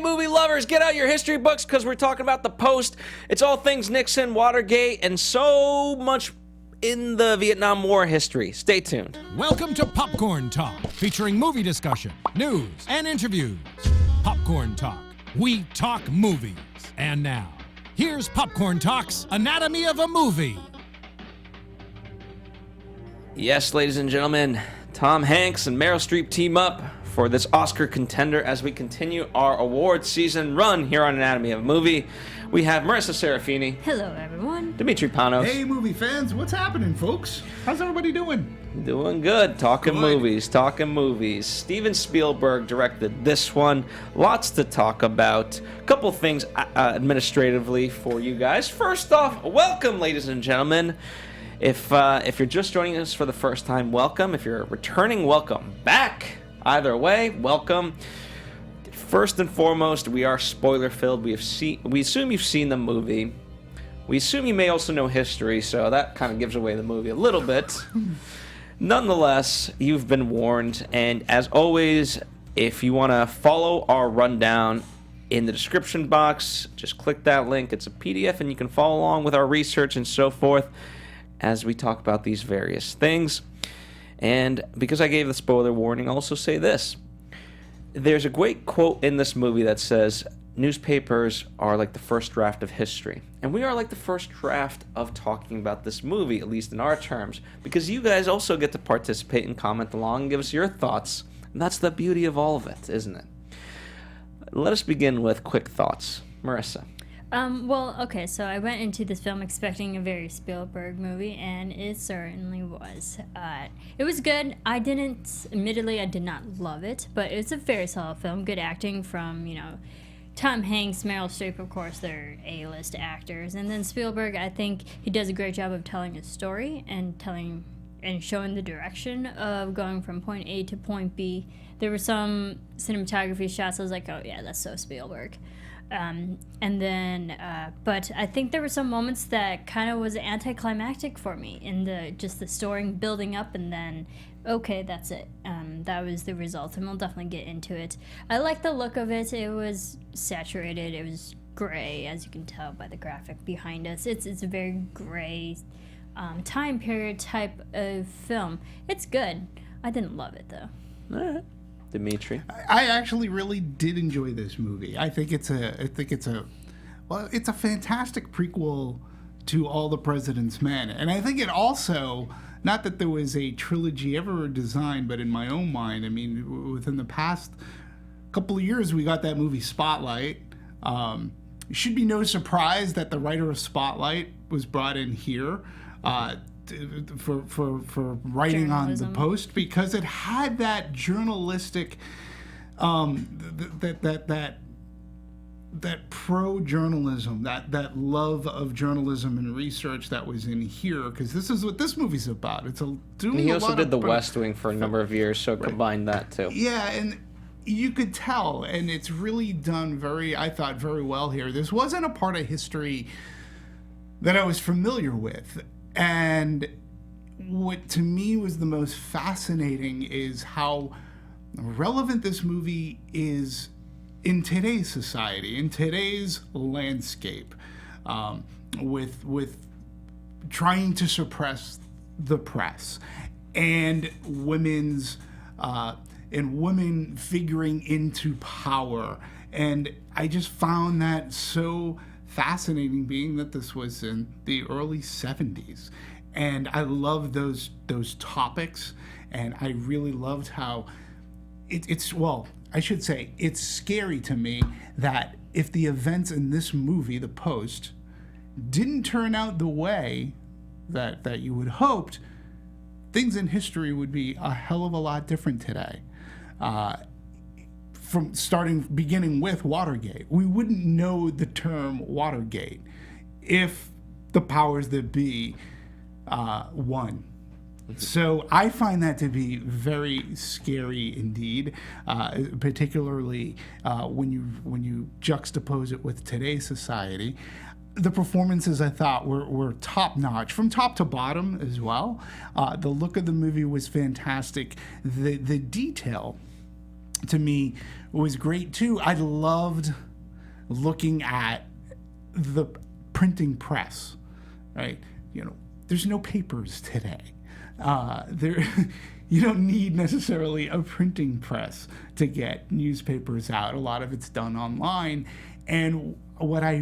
Movie lovers, get out your history books because we're talking about the Post. It's all things Nixon, Watergate, and so much in the Vietnam War history. Stay tuned. Welcome to Popcorn Talk, featuring movie discussion, news, and interviews. Popcorn Talk. We talk movies. And now, here's Popcorn Talk's Anatomy of a Movie. Yes, ladies and gentlemen, Tom Hanks and Meryl Streep team up for this Oscar contender as we continue our award season run here on Anatomy of a Movie. We have Marisa Serafini. Hello, everyone. Demetri, Panos. Hey, movie fans. What's happening, folks? How's everybody doing? Doing good. Talking movies. Steven Spielberg directed this one. Lots to talk about. A couple things administratively for you guys. First off, welcome, ladies and gentlemen. If you're just joining us for the first time, welcome. If you're returning, welcome back. Either way, welcome. First and foremost, we are spoiler-filled. We assume you've seen the movie. We assume you may also know history, so that kind of gives away the movie a little bit. Nonetheless, you've been warned, and as always, if you want to follow our rundown in the description box, just click that link. It's a PDF, and you can follow along with our research and so forth as we talk about these various things. And because I gave the spoiler warning, I'll also say this. There's a great quote in this movie that says, newspapers are like the first draft of history. And we are like the first draft of talking about this movie, at least in our terms, because you guys also get to participate and comment along and give us your thoughts. And that's the beauty of all of it, isn't it? Let us begin with quick thoughts. Marisa. Okay, so I went into this film expecting a very Spielberg movie, and it certainly was. It was good. Admittedly, I did not love it, but it's a very solid film. Good acting from, Tom Hanks, Meryl Streep, of course, they're A-list actors. And then Spielberg, I think he does a great job of telling a story and showing the direction of going from point A to point B. There were some cinematography shots I was like, oh yeah, that's so Spielberg. But I think there were some moments that kind of was anticlimactic for me in the story building up and then, okay, that's it. That was the result, and we'll definitely get into it. I like the look of it. It was saturated. It was gray, as you can tell by the graphic behind us. It's a very gray time period type of film. It's good. I didn't love it, though. All right. Demetri. I actually really did enjoy this movie. I think it's a fantastic prequel to All the President's Men. And I think it also, not that there was a trilogy ever designed, but in my own mind, I mean, within the past couple of years, we got that movie Spotlight. It should be no surprise that the writer of Spotlight was brought in here for writing on the Post, because it had that journalistic that pro-journalism, that love of journalism and research that was in here, because this is what this movie's about. He also did The West Wing for a number of years, so combined that too. Yeah, and you could tell, and it's really done I thought very well here. This wasn't a part of history that I was familiar with. And what to me was the most fascinating is how relevant this movie is in today's society, in today's landscape, with trying to suppress the press and women figuring into power. And I just found that so fascinating, being that this was in the early 70s. And I love those topics, and I really loved how it's scary to me that if the events in this movie, The Post, didn't turn out the way that you would hoped, things in history would be a hell of a lot different today. Beginning with Watergate. We wouldn't know the term Watergate if the powers that be won. So I find that to be very scary indeed, particularly when you juxtapose it with today's society. The performances, I thought, were top-notch, from top to bottom as well. The look of the movie was fantastic. The detail to me was great too. I loved looking at the printing press, right? There's no papers today. You don't need necessarily a printing press to get newspapers out. A lot of it's done online. And what I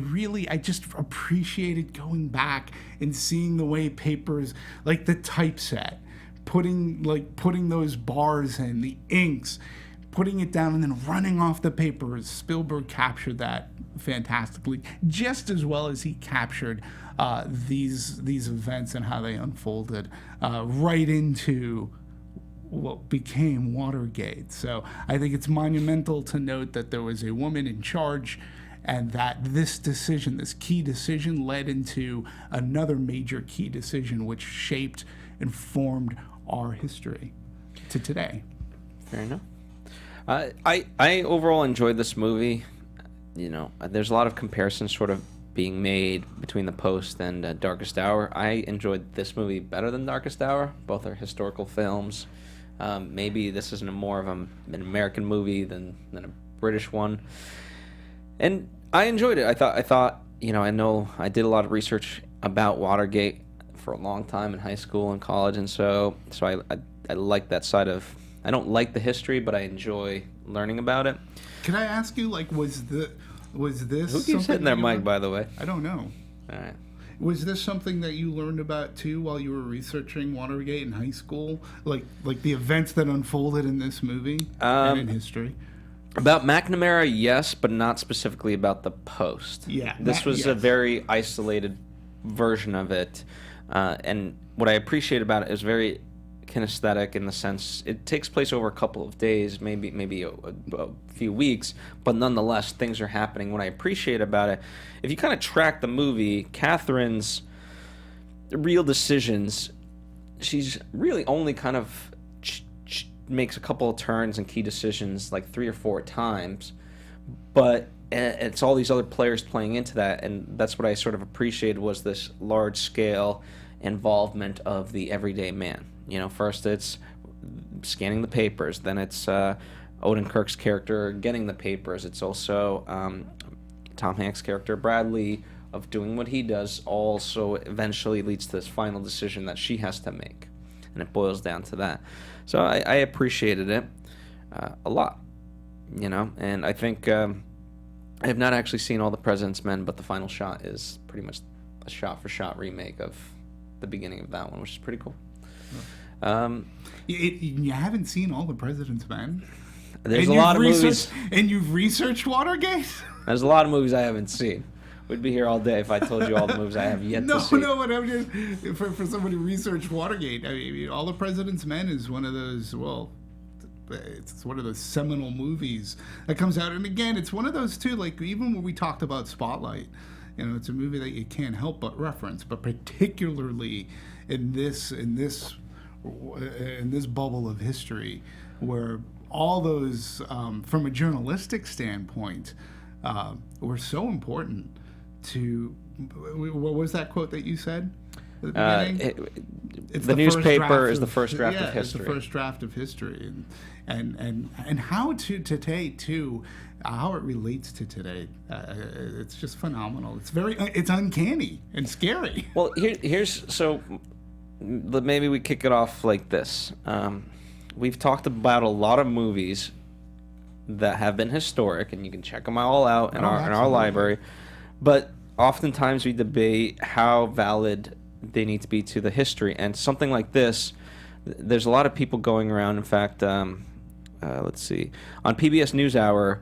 just appreciated going back and seeing the way papers, like the typeset, putting those bars in, the inks, putting it down and then running off the papers. Spielberg captured that fantastically, just as well as he captured these events and how they unfolded right into what became Watergate. So I think it's monumental to note that there was a woman in charge, and that this key decision, led into another major key decision which shaped and formed our history to today. Fair enough. I overall enjoyed this movie. There's a lot of comparisons sort of being made between The Post and Darkest Hour. I enjoyed this movie better than Darkest Hour. Both are historical films. Maybe this is more of an American movie than a British one. And I enjoyed it. I thought, I know I did a lot of research about Watergate for a long time in high school and college, and so I like that side of. I don't like the history, but I enjoy learning about it. Can I ask you, was this? Who keeps hitting their mic, by the way? I don't know. All right. Was this something that you learned about too while you were researching Watergate in high school, like the events that unfolded in this movie and in history? About McNamara, yes, but not specifically about The Post. Yeah, this was a very isolated version of it, and what I appreciate about it is very kinesthetic in the sense it takes place over a couple of days, maybe a few weeks, but nonetheless things are happening. What I appreciate about it, if you kind of track the movie, Katharine's real decisions, she's really only kind of makes a couple of turns and key decisions like 3 or 4 times, but it's all these other players playing into that, and that's what I sort of appreciated, was this large scale involvement of the everyday man. First it's scanning the papers, then it's Odenkirk's character getting the papers. It's also Tom Hanks' character Bradlee of doing what he does, also eventually leads to this final decision that she has to make, and it boils down to that. So I appreciated it a lot, and I think I have not actually seen All the President's Men, but the final shot is pretty much a shot-for-shot remake of the beginning of that one, which is pretty cool. You haven't seen All the President's Men? There's a lot of movies. And you've researched Watergate? There's a lot of movies I haven't seen. We'd be here all day if I told you all the movies I have yet to see. No, but I'm just, for somebody who researched Watergate, I mean, All the President's Men is one of those, it's one of those seminal movies that comes out. And again, it's one of those too, even when we talked about Spotlight, it's a movie that you can't help but reference, but particularly in this bubble of history where all those, from a journalistic standpoint, were so important to. What was that quote that you said at the beginning? The newspaper is the first draft of history. It's the first draft of history, and how to today too, how it relates to today. It's just phenomenal. It's uncanny and scary. Well, maybe we kick it off like this. We've talked about a lot of movies that have been historic, and you can check them all out in our library. But oftentimes we debate how valid they need to be to the history. And something like this, there's a lot of people going around. In fact, let's see. On PBS NewsHour,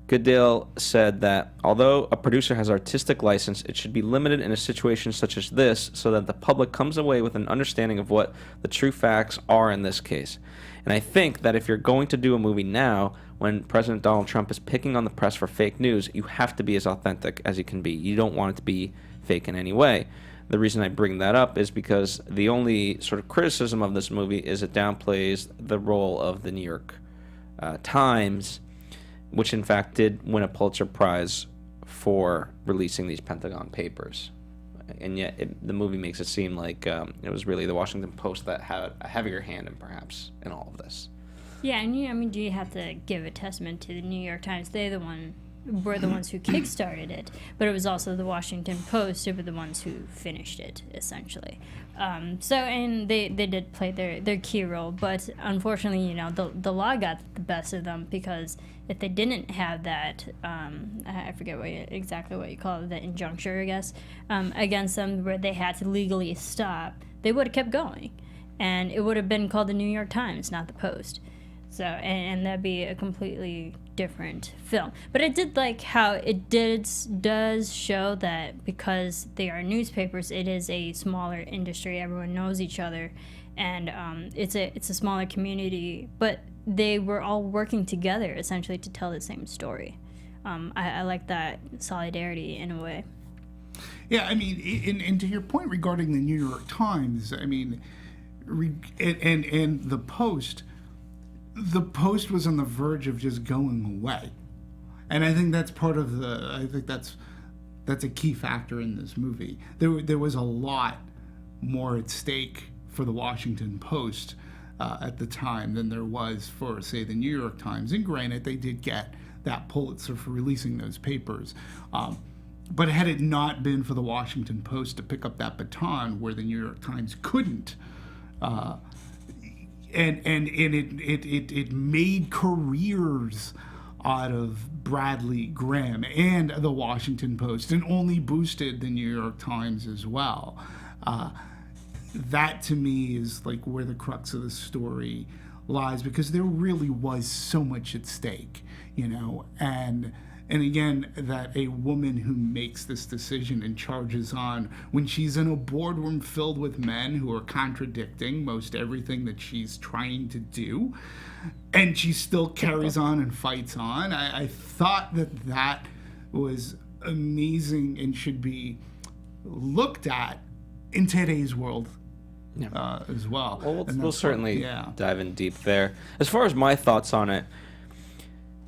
Goodale said that although a producer has artistic license, it should be limited in a situation such as this so that the public comes away with an understanding of what the true facts are in this case. And I think that if you're going to do a movie now, when President Donald Trump is picking on the press for fake news, you have to be as authentic as you can be. You don't want it to be fake in any way. The reason I bring that up is because the only sort of criticism of this movie is it downplays the role of the New York Times, which in fact did win a Pulitzer Prize for releasing these Pentagon Papers. And yet the movie makes it seem like it was really the Washington Post that had a heavier hand in all of this. Yeah, and I mean, do you have to give a testament to the New York Times? Were the ones who kickstarted it, but it was also the Washington Post who were the ones who finished it, essentially. And they did play their key role, but unfortunately, the law got the best of them, because if they didn't have that, I forget exactly what you call it, the injuncture, I guess, against them, where they had to legally stop, they would have kept going, and it would have been called the New York Times, not the Post. So, and that'd be a completely different film. But I did like how it does show that because they are newspapers, it is a smaller industry. Everyone knows each other, and it's a smaller community. But they were all working together essentially to tell the same story. I like that solidarity in a way. Yeah, I mean, and to your point regarding the New York Times, I mean, and the Post. The Post was on the verge of just going away, and I think that's part of that's a key factor in this movie. There was a lot more at stake for the Washington Post at the time than there was for, say, the New York Times. And granted, they did get that Pulitzer for releasing those papers, but had it not been for the Washington Post to pick up that baton where the New York Times couldn't. And it made careers out of Bradlee, Graham, and the Washington Post, and only boosted the New York Times as well. That to me is like where the crux of the story lies, because there really was so much at stake, and again, that a woman who makes this decision and charges on when she's in a boardroom filled with men who are contradicting most everything that she's trying to do, and she still carries on and fights on. I thought that was amazing and should be looked at in today's world as well. Well, we'll certainly dive in deep there. As far as my thoughts on it,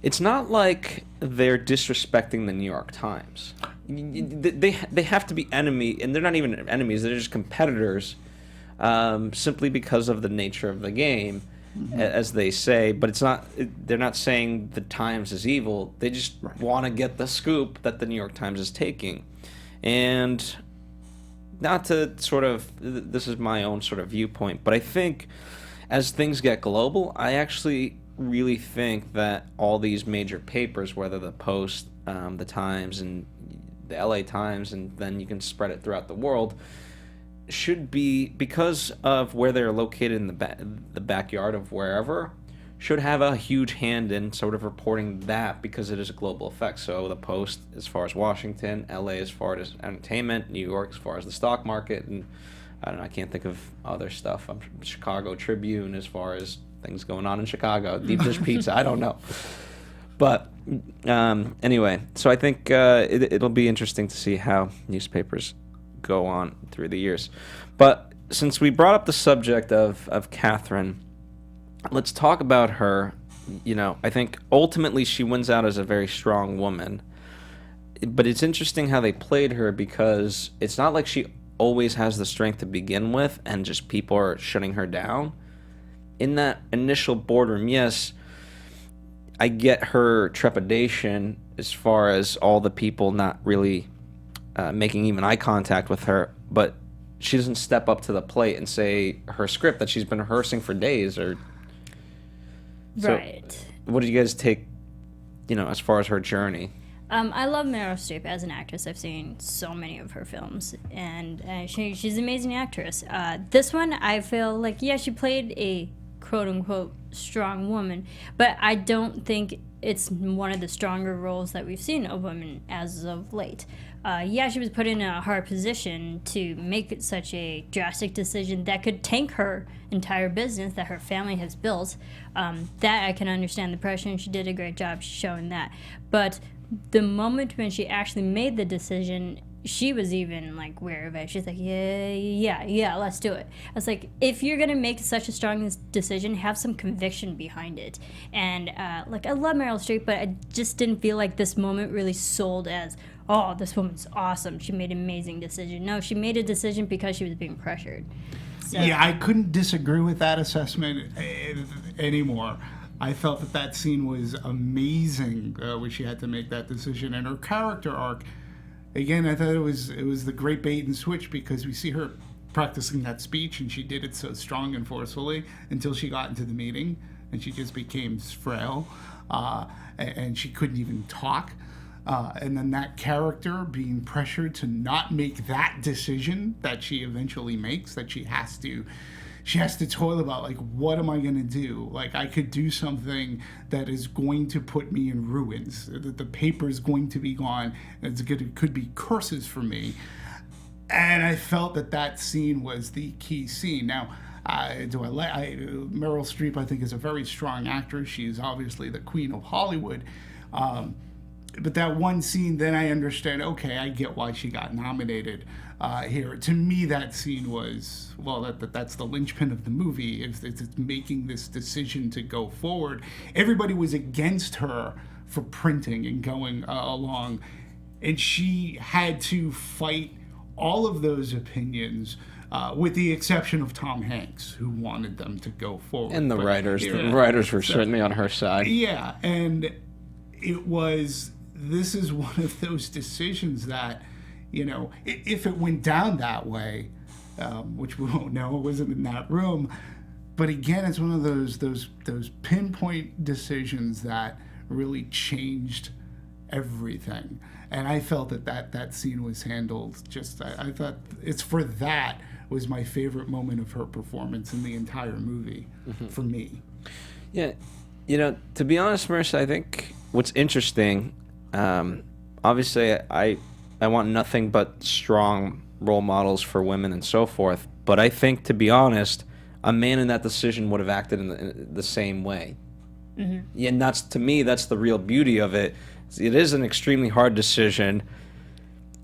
it's not like they're disrespecting the New York Times. They have to be enemy, and they're not even enemies. They're just competitors, simply because of the nature of the game, as they say. But it's not. They're not saying the Times is evil. They just want to get the scoop that the New York Times is taking, and not to sort of. This is my own sort of viewpoint, but I think as things get global, I actually really think that all these major papers, whether the Post, the Times, and the LA Times, and then you can spread it throughout the world, should be, because of where they're located in the backyard of wherever, should have a huge hand in sort of reporting that, because it is a global effect. So the Post as far as Washington, LA as far as entertainment, New York as far as the stock market, and I don't know, I can't think of other stuff. Chicago Tribune as far as things going on in Chicago, deep dish pizza, I don't know. But anyway, so I think it'll be interesting to see how newspapers go on through the years. But since we brought up the subject of Katharine, let's talk about her. I think ultimately she wins out as a very strong woman. But it's interesting how they played her, because it's not like she always has the strength to begin with and just people are shutting her down. In that initial boardroom, yes, I get her trepidation as far as all the people not really making even eye contact with her, but she doesn't step up to the plate and say her script that she's been rehearsing for days. Right. So what did you guys take, as far as her journey? I love Meryl Streep as an actress. I've seen so many of her films, and she's an amazing actress. This one, I feel like, she played a quote-unquote strong woman, but I don't think it's one of the stronger roles that we've seen of women as of late. She was put in a hard position to make such a drastic decision that could tank her entire business that her family has built. That I can understand the pressure, and she did a great job showing that. But the moment when she actually made the decision, she was even like aware of it. She's like, yeah, let's do it. I was like, if you're gonna make such a strong decision, have some conviction behind it. And I love Meryl Streep, but I just didn't feel like this moment really sold as, oh, this woman's awesome, she made an amazing decision. No, she made a decision because she was being pressured. So. Yeah, I couldn't disagree with that assessment anymore. I felt that scene was amazing when she had to make that decision, and her character arc. Again, I thought it was the great bait and switch, because we see her practicing that speech, and she did it so strong and forcefully until she got into the meeting, and she just became frail, and she couldn't even talk. And then that character being pressured to not make that decision that she eventually makes, that she has to toil about, like, what am I going to do? Like, I could do something that is going to put me in ruins. The paper is going to be gone. It could be curses for me. And I felt that scene was the key scene. Now, Meryl Streep, I think, is a very strong actress. She's obviously the queen of Hollywood. But that one scene, then I understand, okay, I get why she got nominated here. To me, that scene was, well, that's the linchpin of the movie. It's making this decision to go forward. Everybody was against her for printing and going along. And she had to fight all of those opinions, with the exception of Tom Hanks, who wanted them to go forward. And the writers were certainly on her side. Yeah, and this is one of those decisions that, if it went down that way, which we won't know, it wasn't in that room, but again, it's one of those pinpoint decisions that really changed everything. And I felt that scene was handled I thought it's for that was my favorite moment of her performance in the entire movie, for me. Yeah, to be honest, Marisa, I think what's interesting, obviously I want nothing but strong role models for women and so forth, but I think, to be honest, a man in that decision would have acted in the same way. Mm-hmm. Yeah, and to me, that's the real beauty of it. It is an extremely hard decision.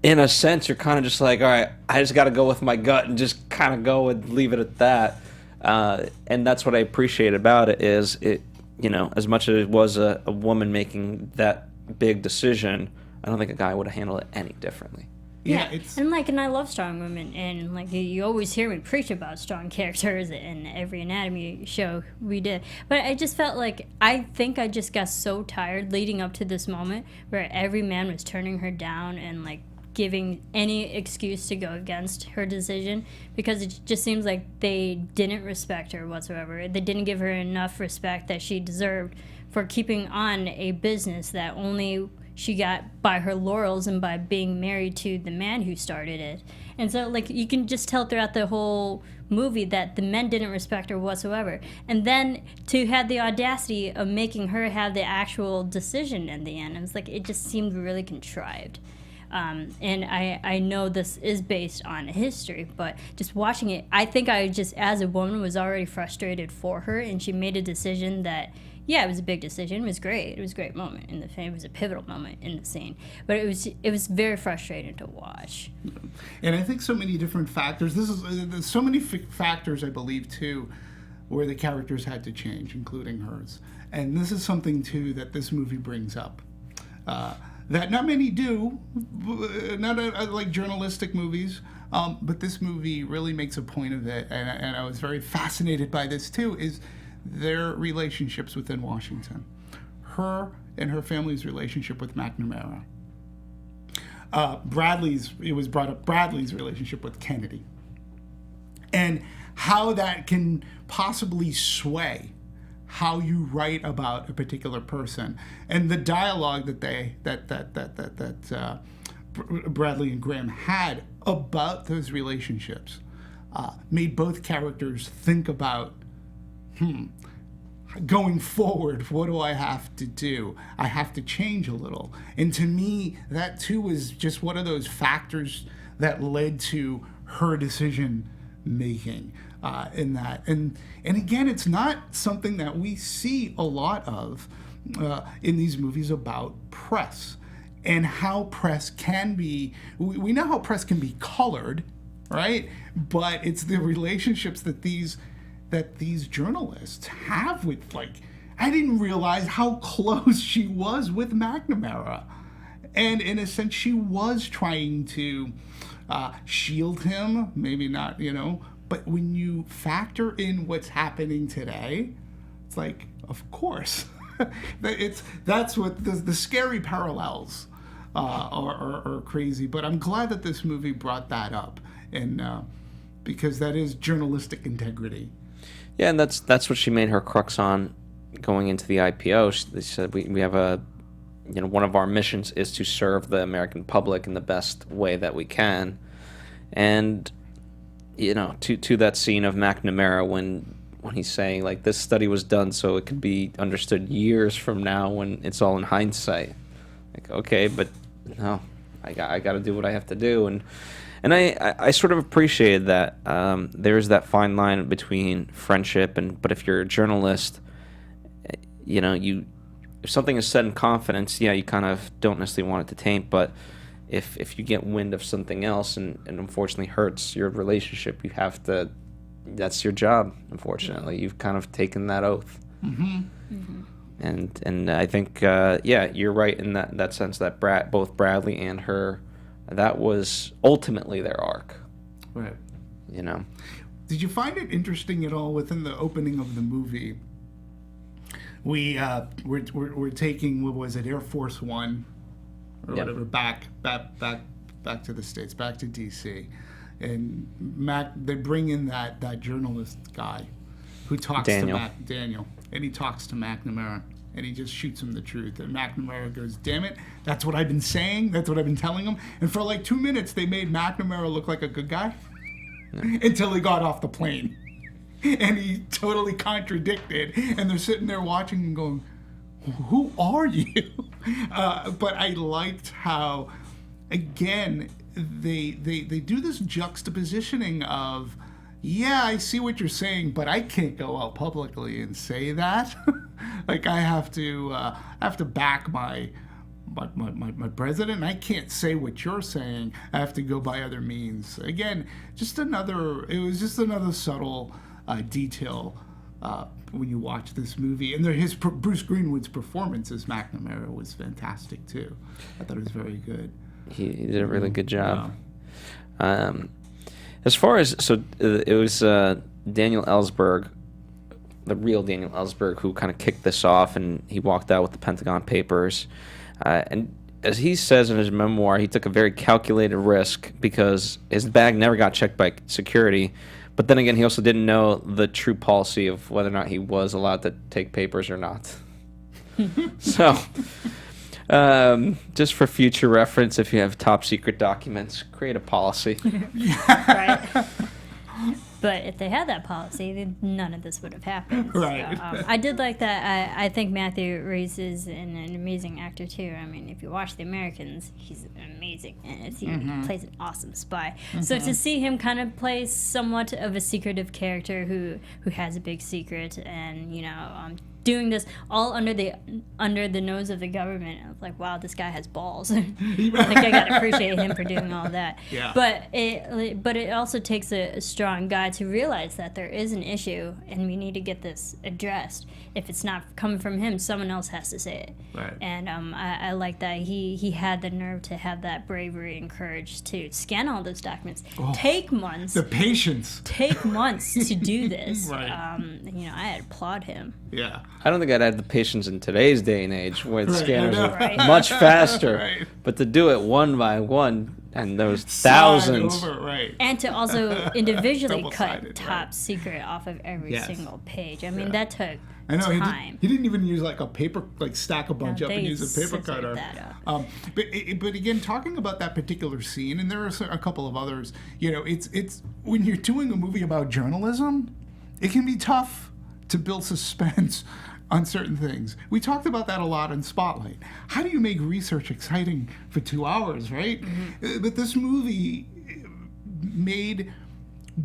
In a sense, you're kind of just like, all right, I just got to go with my gut and just kind of go and leave it at that. And that's what I appreciate about it is as much as it was a woman making that big decision, I don't think a guy would have handled it any differently. Yeah, and I love strong women, and you always hear me preach about strong characters in every anatomy show we did. But I just felt like I just got so tired leading up to this moment where every man was turning her down and giving any excuse to go against her decision, because it just seems like they didn't respect her whatsoever. They didn't give her enough respect that she deserved for keeping on a business that only she got by her laurels and by being married to the man who started it. And so, you can just tell throughout the whole movie that the men didn't respect her whatsoever. And then to have the audacity of making her have the actual decision in the end, it just seemed really contrived. And I know this is based on history, but just watching it, I think I just, as a woman, was already frustrated for her, and she made a decision that, yeah, it was a big decision. It was great. It was a great moment in the film. It was a pivotal moment in the scene. But it was very frustrating to watch. And I think so many different factors. There's so many factors, I believe, too, where the characters had to change, including hers. And this is something, too, that this movie brings up. That not many do, not like journalistic movies, but this movie really makes a point of it. And I was very fascinated by this, too, is their relationships within Washington. Her and her family's relationship with McNamara. It was brought up Bradlee's relationship with Kennedy. And how that can possibly sway how you write about a particular person. And the dialogue that Bradlee and Graham had about those relationships made both characters think about, going forward, what do I have to do? I have to change a little. And to me, that too was just one of those factors that led to her decision making in that. And again, it's not something that we see a lot of in these movies about press and how press can be. We know how press can be colored, right? But it's the relationships that these journalists have with, I didn't realize how close she was with McNamara. And in a sense, she was trying to shield him, maybe not, but when you factor in what's happening today, It's like, of course. That's what the scary parallels are crazy. But I'm glad that this movie brought that up, and because that is journalistic integrity. Yeah, and that's what she made her crux on going into the IPO. They said we have one of our missions is to serve the American public in the best way that we can, and to that scene of McNamara when he's saying like this study was done so it could be understood years from now when it's all in hindsight. Like, okay, but no, I got to do what I have to do, and I sort of appreciated that. There's that fine line between friendship but if you're a journalist, if something is said in confidence, yeah, you kind of don't necessarily want it to taint, but if you get wind of something else and unfortunately hurts your relationship, you have to. That's your job. Unfortunately, you've kind of taken that oath. Mm-hmm. Mm-hmm. And I think you're right in that sense that both Bradlee and her, that was ultimately their arc. Right. Did you find it interesting at all within the opening of the movie? We're taking, what was it, Air Force One or whatever back to the States, back to DC. And they bring in that journalist guy who talks to Daniel, and he talks to McNamara, and he just shoots him the truth. And McNamara goes, "Damn it, that's what I've been saying. That's what I've been telling him." And for like 2 minutes, they made McNamara look like a good guy until he got off the plane, and he totally contradicted. And they're sitting there watching and going, "Who are you?" But I liked how, again, they do this juxtapositioning of, yeah, I see what you're saying, but I can't go out publicly and say that. Like I have to back my president. I can't say what you're saying. I have to go by other means. Again, it was just another subtle detail when you watch this movie. And Bruce Greenwood's performance as McNamara was fantastic too. I thought it was very good. He did a really good job. Yeah. As far as it was Daniel Ellsberg, the real Daniel Ellsberg, who kind of kicked this off, and he walked out with the Pentagon Papers. And as he says in his memoir, he took a very calculated risk because his bag never got checked by security. But then again, he also didn't know the true policy of whether or not he was allowed to take papers or not. So. Just for future reference, if you have top secret documents, create a policy. Right. But if they had that policy, then none of this would have happened. Right. So, I did like that. I think Matthew Rhys is an amazing actor too. I mean, if you watch The Americans, he's amazing, and he plays an awesome spy. Mm-hmm. So to see him kind of play somewhat of a secretive character who has a big secret, and doing this all under the nose of the government. I was like, wow, this guy has balls. I think I gotta appreciate him for doing all that. Yeah. But it also takes a strong guy to realize that there is an issue and we need to get this addressed. If it's not coming from him, someone else has to say it. Right. And I like that he had the nerve to have that bravery and courage to scan all those documents. Take months. The patience. Take months to do this. Right. I applaud him. Yeah. I don't think I'd have the patience in today's day and age where the scanners are Right. much faster. Right. But to do it one by one, and those thousands. Over, right. And to also individually Double-sided, cut top right. secret off of every Yes. single page. I mean, that took I know time. he didn't even use like a paper, like stack a bunch No, up and they use a paper scissored cutter. that up. But again, talking about that particular scene, and there are a couple of others. It's when you're doing a movie about journalism, it can be tough to build suspense on certain things. We talked about that a lot in Spotlight. How do you make research exciting for 2 hours, right? Mm-hmm. But this movie made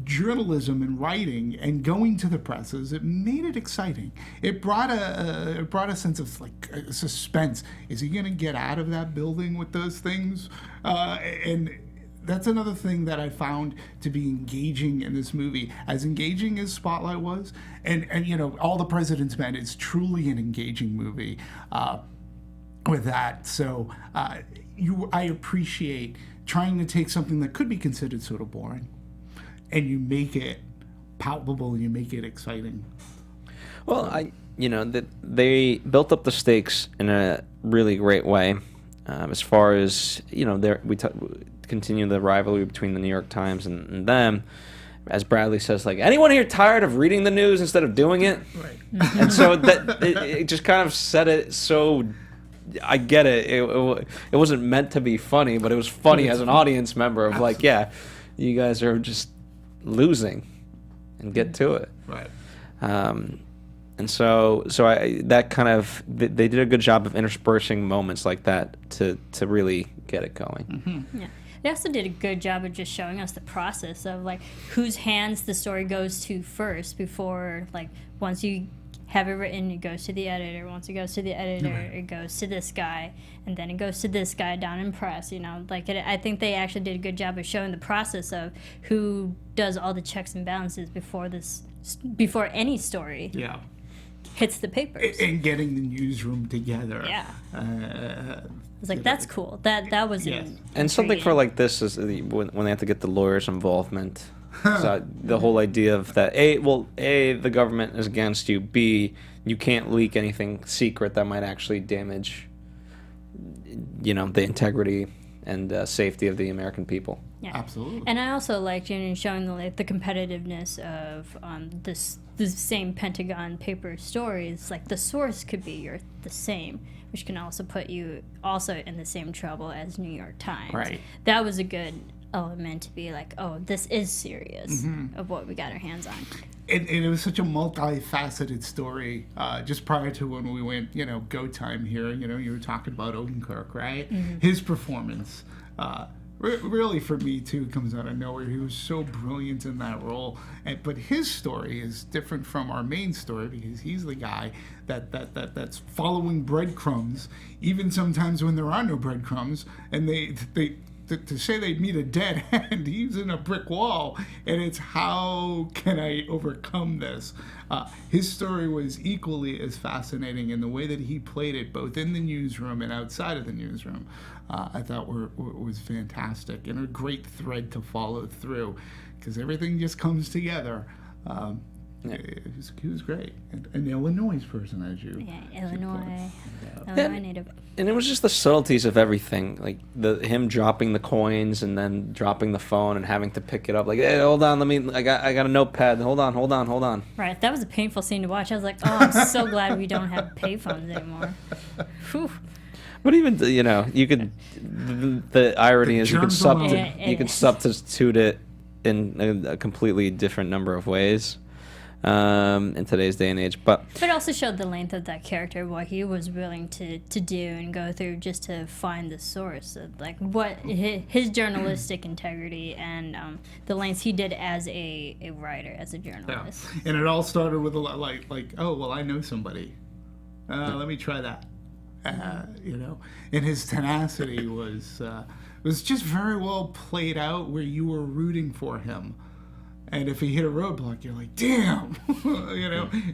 journalism and writing and going to the presses, it made it exciting. It brought a sense of like suspense. Is he going to get out of that building with those things? And that's another thing that I found to be engaging in this movie, as engaging as Spotlight was. And All the President's Men is truly an engaging movie with that. So I appreciate trying to take something that could be considered sort of boring, and you make it palpable, and you make it exciting. Well, they built up the stakes in a really great way. As far as continue the rivalry between the New York Times and them. As Bradlee says, like, anyone here tired of reading the news instead of doing it? Right. And so that it just kind of said it so. I get it. It wasn't meant to be funny, but it was funny as an audience member of like, yeah, you guys are just losing, and get to it. Right. And so that kind of they did a good job of interspersing moments like that to really get it going. Mm-hmm. Yeah. They also did a good job of just showing us the process of like whose hands the story goes to first before, like, once you have it written, it goes to the editor. Once it goes to the editor, it goes to this guy, and then it goes to this guy down in press. Like I think they actually did a good job of showing the process of who does all the checks and balances before any story hits the papers. And getting the newsroom together. Yeah. It's like, that's cool. That was and something for like this is when they have to get the lawyers' involvement. So the whole idea of that A, the government is against you. B, you can't leak anything secret that might actually damage, the integrity and safety of the American people. Yeah, absolutely. And I also liked showing the competitiveness of the same Pentagon paper stories. Like the source could be the same, which can also put you also in the same trouble as New York Times. Right. That was a good element to be like, oh, this is serious of what we got our hands on. And it was such a multifaceted story. Just prior to when we went, go time here, you were talking about Odenkirk, right? Mm-hmm. His performance, really for me too, comes out of nowhere. He was so brilliant in that role. But his story is different from our main story because he's the guy that's following breadcrumbs, even sometimes when there are no breadcrumbs, and to say they'd meet a dead end, he's in a brick wall, and it's how can I overcome this? His story was equally as fascinating in the way that he played it, both in the newsroom and outside of the newsroom. I thought was fantastic and a great thread to follow through, because everything just comes together. He was great. An Illinois person, as you. Yeah, Illinois native. And it was just the subtleties of everything, like him dropping the coins and then dropping the phone and having to pick it up. Like, hey, hold on, I got a notepad. Hold on. Right, that was a painful scene to watch. I was like, oh, I'm so glad we don't have payphones anymore. Whew. But even you could. The irony is you can substitute it in a completely different number of ways. In today's day and age, but it also showed the length of that character, what he was willing to do and go through just to find the source of like what his journalistic integrity and the lengths he did as a writer, as a journalist. Yeah. And it all started with a lot like oh well, I know somebody, let me try that. And his tenacity was just very well played out, where you were rooting for him. And if he hit a roadblock, you're like, damn,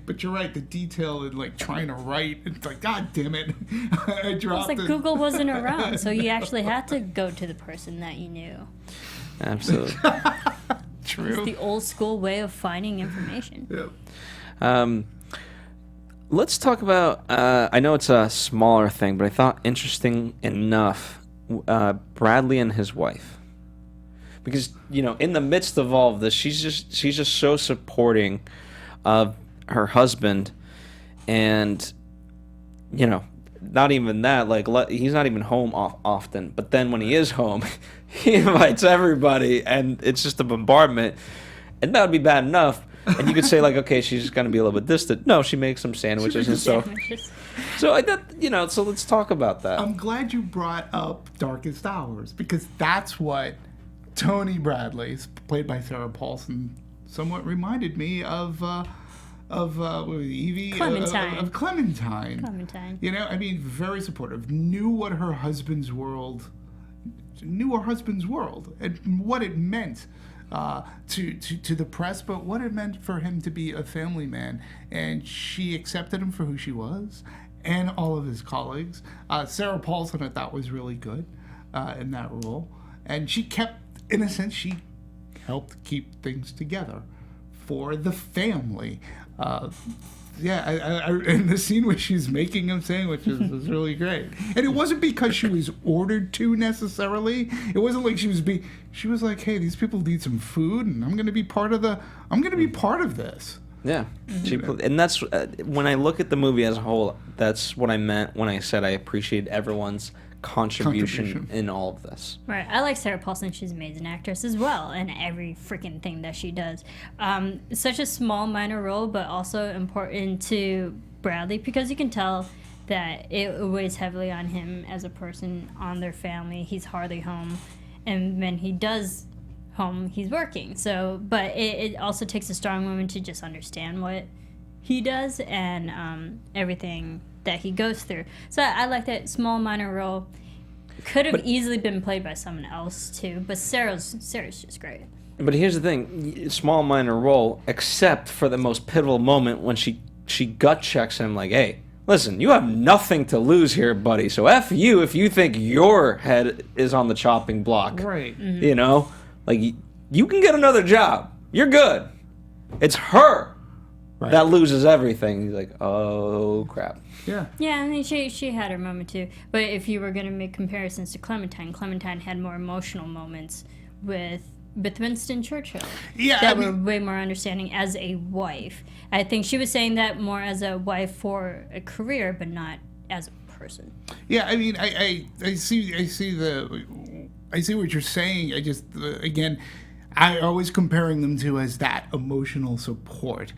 But you're right, the detail in like trying to write, it's like, God damn it, I dropped it. It's like Google wasn't around, so you actually had to go to the person that you knew. Absolutely. True. It's the old school way of finding information. Yep. Let's talk about. I know it's a smaller thing, but I thought interesting enough. Bradlee and his wife. Because in the midst of all of this, she's just so supporting of her husband, and not even that. Like he's not even home often. But then when he is home, he invites everybody, and it's just a bombardment. And that would be bad enough. And you could say like, okay, she's just gonna be a little bit distant. No, she makes some sandwiches, and so I thought So let's talk about that. I'm glad you brought up Darkest Hours, because that's what Tony Bradley, played by Sarah Paulson, somewhat reminded me of Evie? Clementine. Of Clementine. Clementine. Very supportive. Knew her husband's world and what it meant to the press, but what it meant for him to be a family man. And she accepted him for who she was, and all of his colleagues. Sarah Paulson, I thought, was really good in that role. And she helped keep things together for the family and the scene where she's making him sandwiches was really great. And it wasn't because she was ordered to necessarily. It wasn't like she was like, hey, these people need some food, and I'm going to be part of this. Yeah, and that's when I look at the movie as a whole. That's what I meant when I said I appreciate everyone's contribution in all of this. Right. I like Sarah Paulson. She's an amazing actress as well in every freaking thing that she does. Such a small, minor role, but also important to Bradlee because you can tell that it weighs heavily on him as a person, on their family. He's hardly home, and when he does home, he's working. So, but it also takes a strong woman to just understand what he does and everything that he goes through. So I like that small minor role. Could have easily been played by someone else too, but Sarah's just great. But here's the thing, small minor role, except for the most pivotal moment when she gut checks him like, hey, listen, you have nothing to lose here, buddy. So F you if you think your head is on the chopping block. Right. Mm-hmm. You know? Like, you can get another job. You're good. It's her that loses everything. He's like, oh, crap. Yeah. Yeah, I mean, she had her moment too. But if you were going to make comparisons to Clementine had more emotional moments with Winston Churchill. Yeah, that were way more understanding as a wife. I think she was saying that more as a wife for a career, but not as a person. Yeah, I mean, I see what you're saying. I just again, I always comparing them to as that emotional support,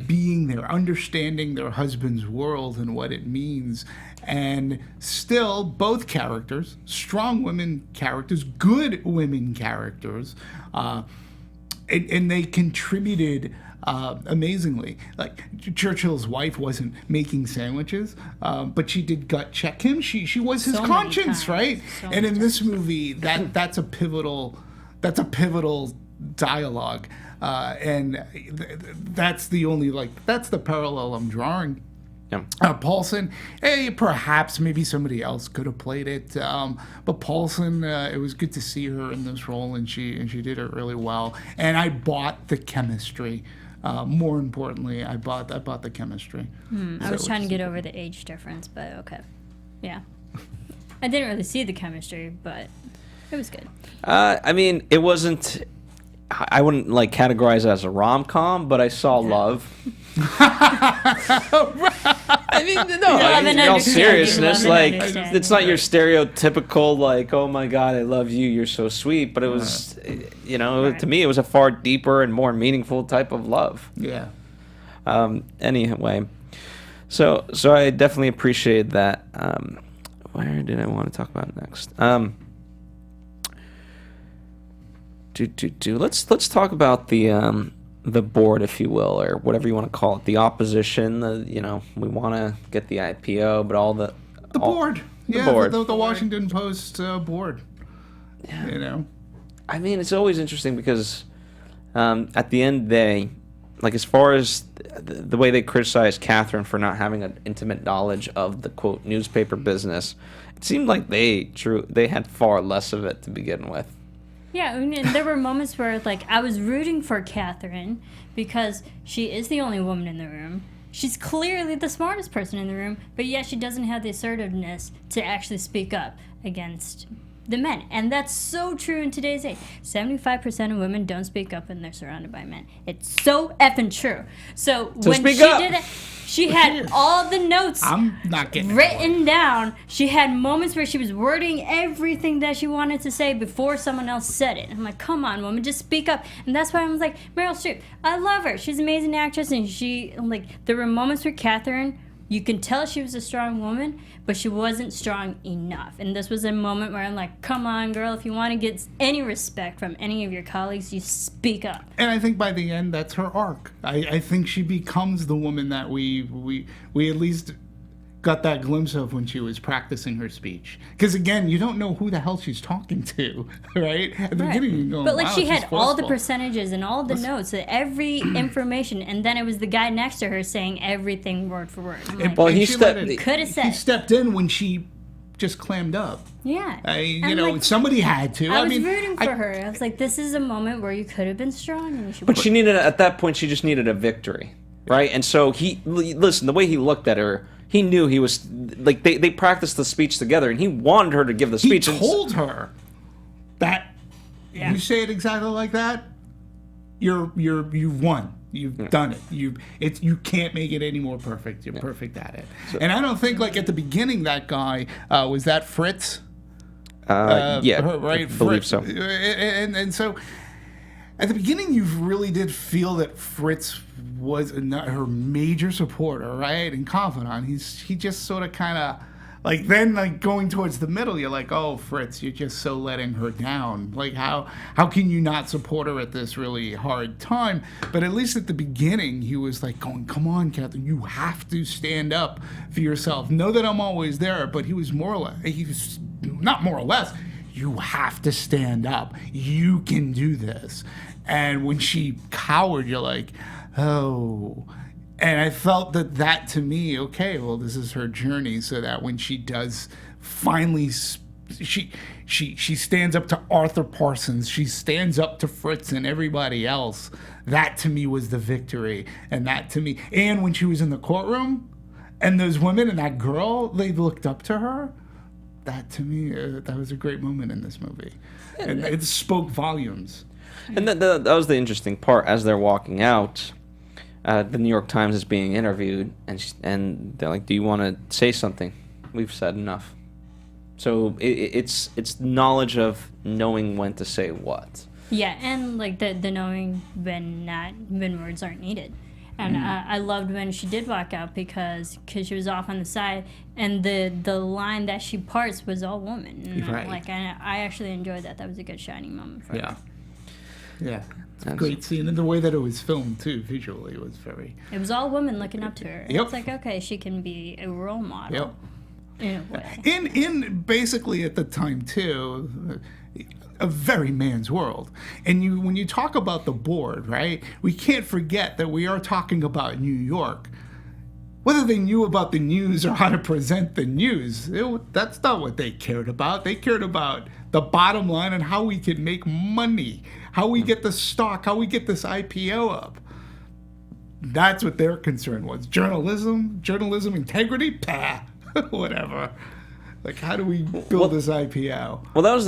being there, understanding their husband's world and what it means. And still, both characters, strong women characters, good women characters, and they contributed amazingly. Like, Churchill's wife wasn't making sandwiches, but she did gut check him. She was his conscience, right? And in this movie, that's a pivotal dialogue, and that's the parallel I'm drawing. Yeah. Paulson, perhaps maybe somebody else could have played it, but Paulson, it was good to see her in this role, and she did it really well. And I bought the chemistry. More importantly, I bought the chemistry. I was trying to get over the age difference, but okay, yeah. I didn't really see the chemistry, but it was good. I mean, it wasn't. I wouldn't categorize it as a rom-com, but I saw love. I mean, no. In all seriousness, it's not your stereotypical oh my God, I love you, you're so sweet. But it was, to me, it was a far deeper and more meaningful type of love. Yeah. Anyway, so I definitely appreciate that. Where did I want to talk about next? Let's talk about the board, if you will, or whatever you want to call it, the opposition. We want to get the IPO, but the board, board, the Washington Post board. Yeah. I mean, it's always interesting because at the end of the day, as far as the way they criticize Katharine for not having an intimate knowledge of the quote newspaper business, it seemed like they had far less of it to begin with. Yeah, I mean, there were moments where, I was rooting for Katharine because she is the only woman in the room. She's clearly the smartest person in the room, but yet she doesn't have the assertiveness to actually speak up against the men. And that's so true in today's age. 75% of women don't speak up when they're surrounded by men. It's so effing true. So when she did it, she had all the notes written down. She had moments where she was wording everything that she wanted to say before someone else said it. I'm like, come on, woman, just speak up. And that's why I was like, Meryl Streep, I love her. She's an amazing actress. And there were moments where Katharine, you can tell she was a strong woman, but she wasn't strong enough. And this was a moment where I'm like, come on, girl, if you want to get any respect from any of your colleagues, you speak up. And I think by the end, that's her arc. I think she becomes the woman that we at least got that glimpse of when she was practicing her speech. Because again, you don't know who the hell she's talking to, right? At the beginning, you're going, but wow, she had forceful. all the percentages and all the notes, every information, and then it was the guy next to her saying everything word for word. He could have said. He stepped in when she just clammed up. Yeah. Somebody had to. I was rooting for her. I was like, this is a moment where you could have been strong. But at that point, she just needed a victory. right? And so listen, the way he looked at her, he knew he was like they practiced the speech together, and he wanted her to give the speech. He told her that you say it exactly like that, you've won. You've done it. You can't make it any more perfect. You're perfect at it. So, and I don't think like at the beginning that guy was that Fritz. Right? I believe so. And so at the beginning, you really did feel that Fritz was her major supporter, right, and confidant. He just sort of kind of like then like going towards the middle, you're like, oh, Fritz, you're just so letting her down. Like how can you not support her at this really hard time? But at least at the beginning, he was like going, come on, Katharine, you have to stand up for yourself. Know that I'm always there. But he was not more or less. You have to stand up. You can do this. And when she cowered, you're like, oh. And I felt that to me, okay, well, this is her journey, so that when she does finally, she stands up to Arthur Parsons, she stands up to Fritz and everybody else. That to me was the victory, and that to me, and when she was in the courtroom, and those women and that girl, they looked up to her. That to me, that was a great moment in this movie, and it spoke volumes. And that was the interesting part as they're walking out. The New York Times is being interviewed, and they're like, "Do you want to say something? We've said enough." So it's knowledge of knowing when to say what. Yeah, and like the knowing when words aren't needed. And I loved when she did walk out because she was off on the side, and the line that she parts was all woman. And right. I actually enjoyed that. That was a good shining moment for her. Yeah. It's a great scene, and the way that it was filmed too, visually, was very. It was all women looking up to her. Yep. It's like, okay, she can be a role model. Yep. In a way. In basically at the time too, a very man's world. And when you talk about the board, right? We can't forget that we are talking about New York. Whether they knew about the news or how to present the news, that's not what they cared about. They cared about the bottom line and how we can make money, how we get the stock, how we get this IPO up. That's what their concern was. Journalism integrity, whatever. Like, how do we build this IPO? Well, that was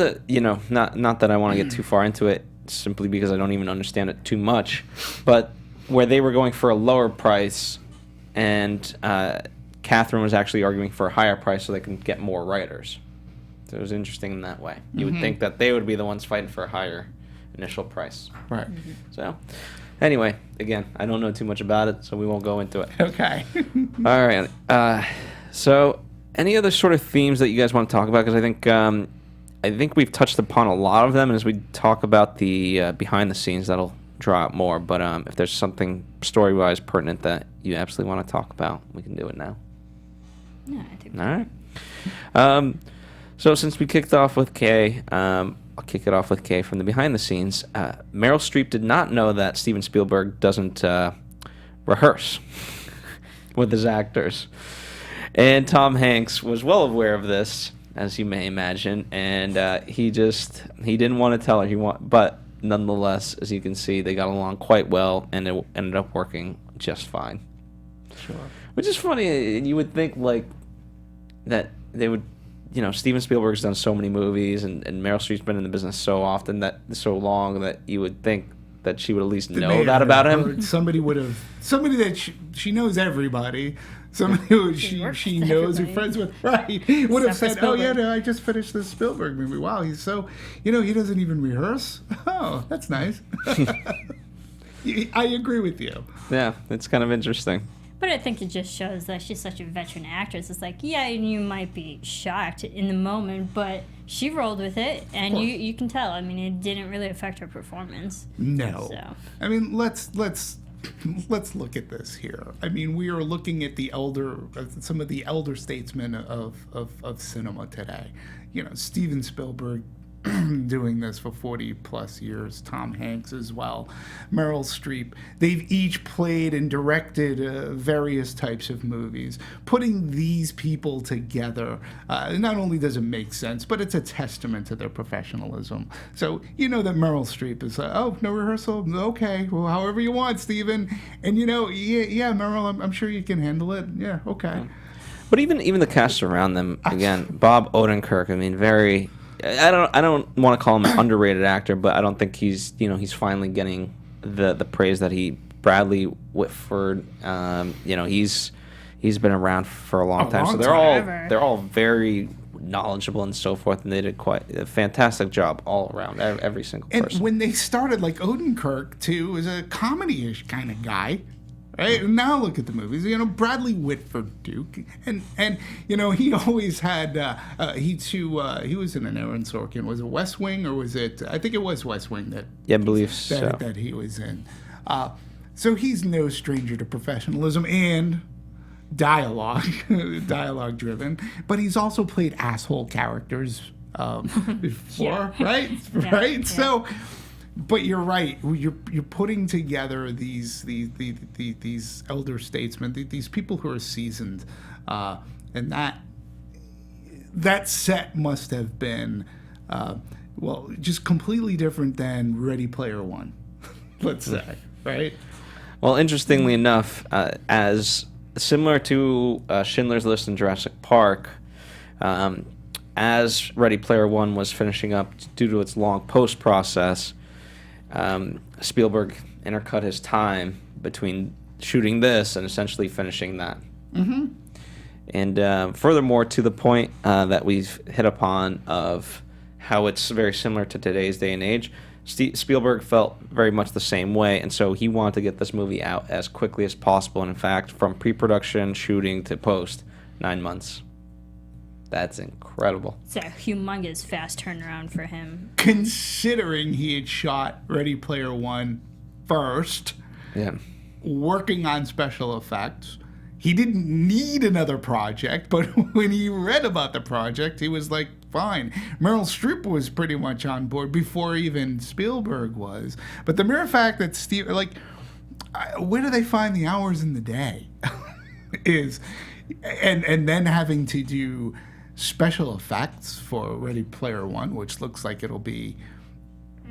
not that I want to get too far into it, simply because I don't even understand it too much, but where they were going for a lower price, and Katharine was actually arguing for a higher price so they can get more writers. So it was interesting in that way. You would think that they would be the ones fighting for a higher initial price. Right. So, anyway, again, I don't know too much about it, so we won't go into it. Okay. All right. So, any other sort of themes that you guys want to talk about? Because I think we've touched upon a lot of them, and as we talk about the behind the scenes, that'll draw out more. But if there's something story-wise pertinent that you absolutely want to talk about, we can do it now. Yeah, I think. All right. So since we kicked off with Kay, I'll kick it off with Kay from the behind the scenes. Meryl Streep did not know that Steven Spielberg doesn't rehearse with his actors. And Tom Hanks was well aware of this, as you may imagine, and he didn't want to tell her. But nonetheless, as you can see, they got along quite well, and it ended up working just fine. Sure. Which is funny. You would think like that they would. Steven Spielberg's done so many movies, and Meryl Streep's been in the business so long that you would think that she would at least know that about him. Somebody that she knows everybody. Somebody who she knows, who's friends with, right? Would have said, "Oh yeah, no, I just finished this Spielberg movie. Wow, he's so, he doesn't even rehearse. Oh, that's nice." I agree with you. Yeah, it's kind of interesting. But I think it just shows that she's such a veteran actress. It's like, yeah, you might be shocked in the moment, but she rolled with it, and you can tell. I mean, it didn't really affect her performance. No. So. I mean, let's look at this here. I mean, we are looking at some of the elder statesmen of cinema today. Steven Spielberg doing this for 40 plus years. Tom Hanks as well, Meryl Streep. They've each played and directed various types of movies. Putting these people together, not only does it make sense, but it's a testament to their professionalism. So you know that Meryl Streep is oh, no rehearsal, okay, well, however you want, Steven. And you know, yeah, Meryl, I'm sure you can handle it. Yeah, okay. But even the cast around them, again, Bob Odenkirk, I mean, very... I don't want to call him an underrated actor, but I don't think he's finally getting the praise that Bradley Whitford, he's been around for a long time. So they're all very knowledgeable and so forth, and they did quite a fantastic job all around, every single person. And when they started, like Odenkirk too, was a comedy-ish kind of guy. Right? Now look at the movies. You know, Bradley Whitford, Duke, and you know, he always had he was in an Aaron Sorkin. Was it West Wing or was it? I think it was West Wing that. Yeah, I believe so. That he was in. So he's no stranger to professionalism and dialogue driven. But he's also played asshole characters before, right? Yeah. Right. Yeah. So. But you're right. You're putting together these elder statesmen, these people who are seasoned, and that set must have been, just completely different than Ready Player One, let's say, right? Well, interestingly enough, as similar to Schindler's List and Jurassic Park, as Ready Player One was finishing up due to its long post process. Spielberg intercut his time between shooting this and essentially finishing that. Mm-hmm. And furthermore, to the point that we've hit upon of how it's very similar to today's day and age, Spielberg felt very much the same way, and so he wanted to get this movie out as quickly as possible. And in fact, from pre-production, shooting to post, 9 months. That's incredible. It's a humongous fast turnaround for him. Considering he had shot Ready Player One first, working on special effects, he didn't need another project, but when he read about the project, he was like, fine. Meryl Streep was pretty much on board before even Spielberg was. But the mere fact that where do they find the hours in the day? And then having to do special effects for Ready Player One, which looks like it'll be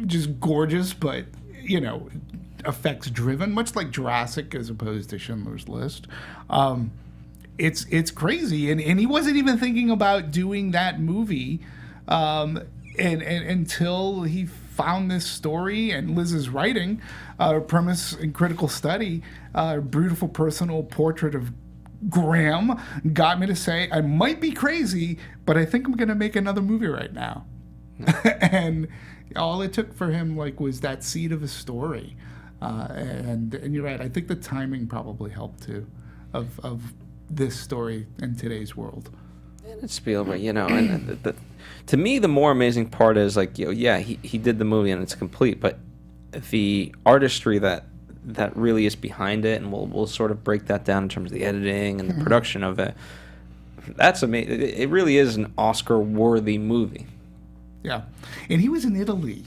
just gorgeous, but, you know, effects driven, much like Jurassic as opposed to Schindler's List. It's crazy. And he wasn't even thinking about doing that movie and until he found this story and Liz's writing, premise and critical study, beautiful personal portrait of Graham got me to say, I might be crazy, but I think I'm going to make another movie right now. And all it took for him was that seed of a story. And you're right. I think the timing probably helped too of this story in today's world. And it's Spielberg, you know, and to me, the more amazing part is he did the movie and it's complete, but the artistry that really is behind it, and we'll sort of break that down in terms of the editing and the production of it. That's amazing. It really is an Oscar-worthy movie. Yeah, and he was in Italy.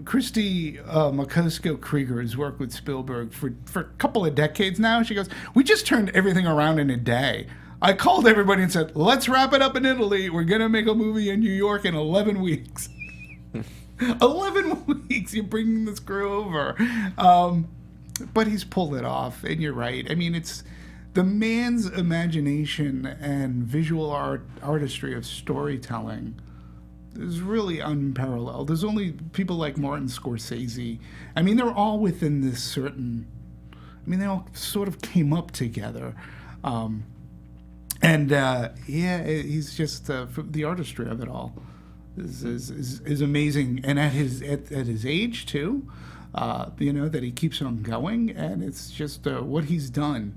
Christy Makosko-Krieger has worked with Spielberg for a couple of decades now. She goes, we just turned everything around in a day. I called everybody and said, let's wrap it up in Italy. We're going to make a movie in New York in 11 weeks. 11 weeks, you're bringing this crew over. But he's pulled it off, and you're right. I mean, it's the man's imagination and visual artistry of storytelling is really unparalleled. There's only people like Martin Scorsese. I mean, they're all within this certain... I mean, they all sort of came up together. He's just... the artistry of it all is amazing. And at his age, too, that he keeps on going. And it's just what he's done.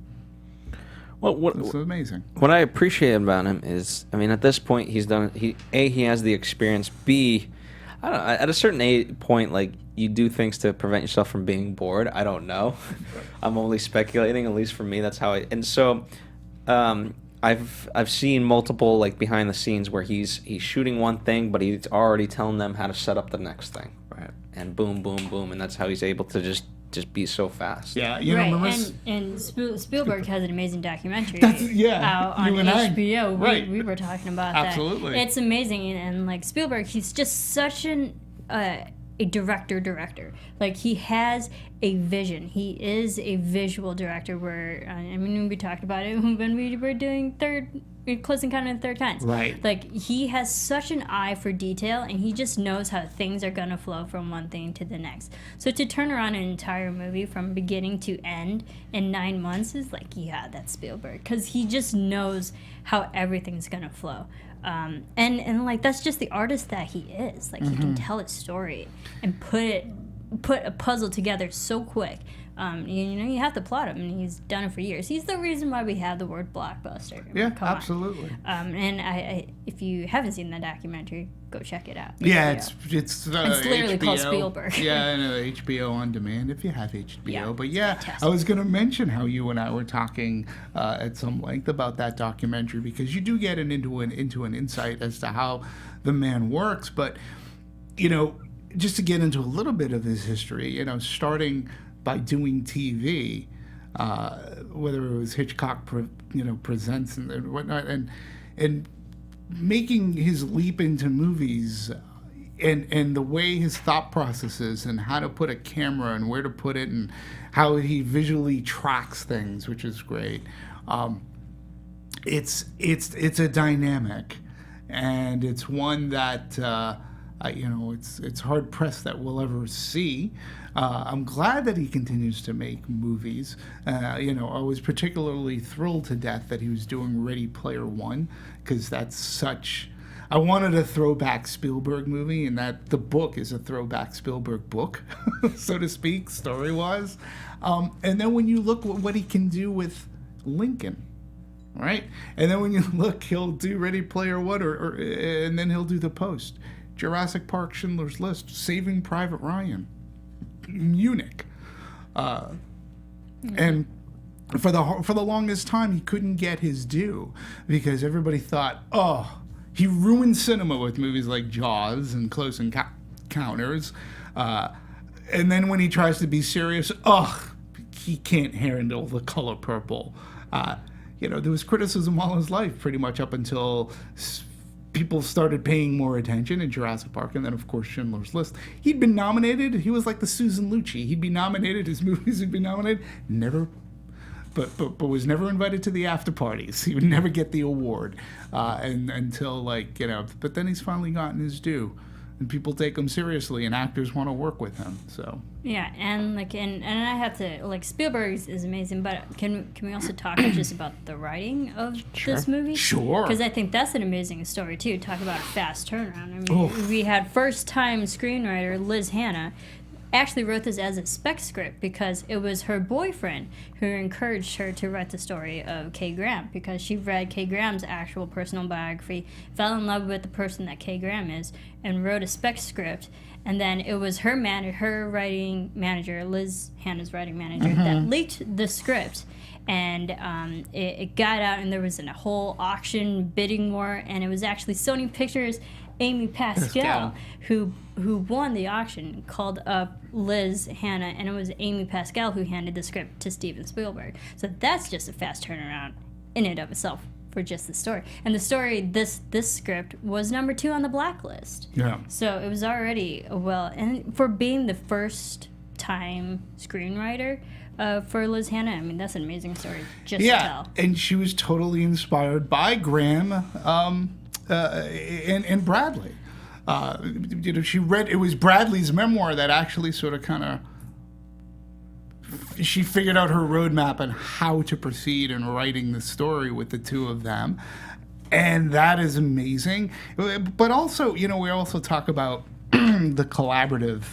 Well, it's amazing. What I appreciate about him is, I mean, at this point, he's done. He has the experience. B, I don't know. At a certain point, you do things to prevent yourself from being bored. I don't know. I'm only speculating. At least for me, that's how I. And so, I've seen multiple like behind the scenes where he's shooting one thing, but he's already telling them how to set up the next thing, right? And boom, boom, boom, and that's how he's able to just be so fast. Yeah, you know, Right, remember and Spielberg has an amazing documentary yeah, out on you and I. HBO. Right. We were talking about Absolutely. that. It's amazing, and like Spielberg, he's just such a director. Like, he has a vision. He is a visual director. Where I mean, we talked about it when we were doing Close Encounter of the Third Kind. Right. Like, he has such an eye for detail, and he just knows how things are gonna flow from one thing to the next. So to turn around an entire movie from beginning to end in 9 months is like, yeah, that's Spielberg, because he just knows how everything's gonna flow. And like, that's just the artist that he is. Like, he can tell a story and put a puzzle together so quick. You have to plot him, and he's done it for years. He's the reason why we have the word blockbuster. Yeah, Come on. absolutely. And I, if you haven't seen that documentary, go check it out. Yeah, HBO. it's literally HBO. called Spielberg. Yeah, I know, HBO on demand if you have HBO. Yeah, But it's yeah, fantastic. I was going to mention how you and I were talking at some length about that documentary, because you do get into an insight as to how the man works. But you know, just to get into a little bit of his history, you know, starting by doing TV, whether it was Hitchcock, Presents and whatnot, and making his leap into movies, and the way his thought process is, and how to put a camera and where to put it, and how he visually tracks things, which is great. It's a dynamic, and it's one that it's hard pressed that we'll ever see. I'm glad that he continues to make movies. I was particularly thrilled to death that he was doing Ready Player One, because that's such. I wanted a throwback Spielberg movie, and that the book is a throwback Spielberg book, so to speak, story-wise. And then when you look at what he can do with Lincoln, right? And then when you look, he'll do Ready Player One, and then he'll do The Post, Jurassic Park, Schindler's List, Saving Private Ryan, Munich, and for the longest time he couldn't get his due, because everybody thought, oh, he ruined cinema with movies like Jaws and Close Encounters, and then when he tries to be serious, he can't handle The Color Purple. There was criticism all his life, pretty much up until people started paying more attention in Jurassic Park, and then, of course, Schindler's List. He'd been nominated. He was like the Susan Lucci. He'd be nominated. His movies would be nominated. Never, but was never invited to the after parties. He would never get the award, until But then he's finally gotten his due, and people take him seriously, and actors want to work with him. So. Yeah, and I have to, Spielberg is amazing, but can we also talk just about the writing of this movie? Sure. Because I think that's an amazing story too. Talk about a fast turnaround. I mean, we had first-time screenwriter Liz Hannah actually wrote this as a spec script, because it was her boyfriend who encouraged her to write the story of Kay Graham, because she read Kay Graham's actual personal biography, fell in love with the person that Kay Graham is, and wrote a spec script. And then it was her writing manager, Liz Hannah's writing manager, that leaked the script. And it got out, and there was a whole auction bidding war, and it was actually Sony Pictures' Amy Pascal who won the auction, called up Liz Hannah, and it was Amy Pascal who handed the script to Steven Spielberg. So that's just a fast turnaround in and of itself for just the story. And the story, this script was number 2 on the blacklist. Yeah. So it was already and for being the first time screenwriter for Liz Hannah, I mean, that's an amazing story just to tell. And she was totally inspired by Graham and Bradlee. She read, it was Bradlee's memoir that actually sort of she figured out her roadmap on how to proceed in writing the story with the two of them. And that is amazing. But also, we also talk about the collaborative,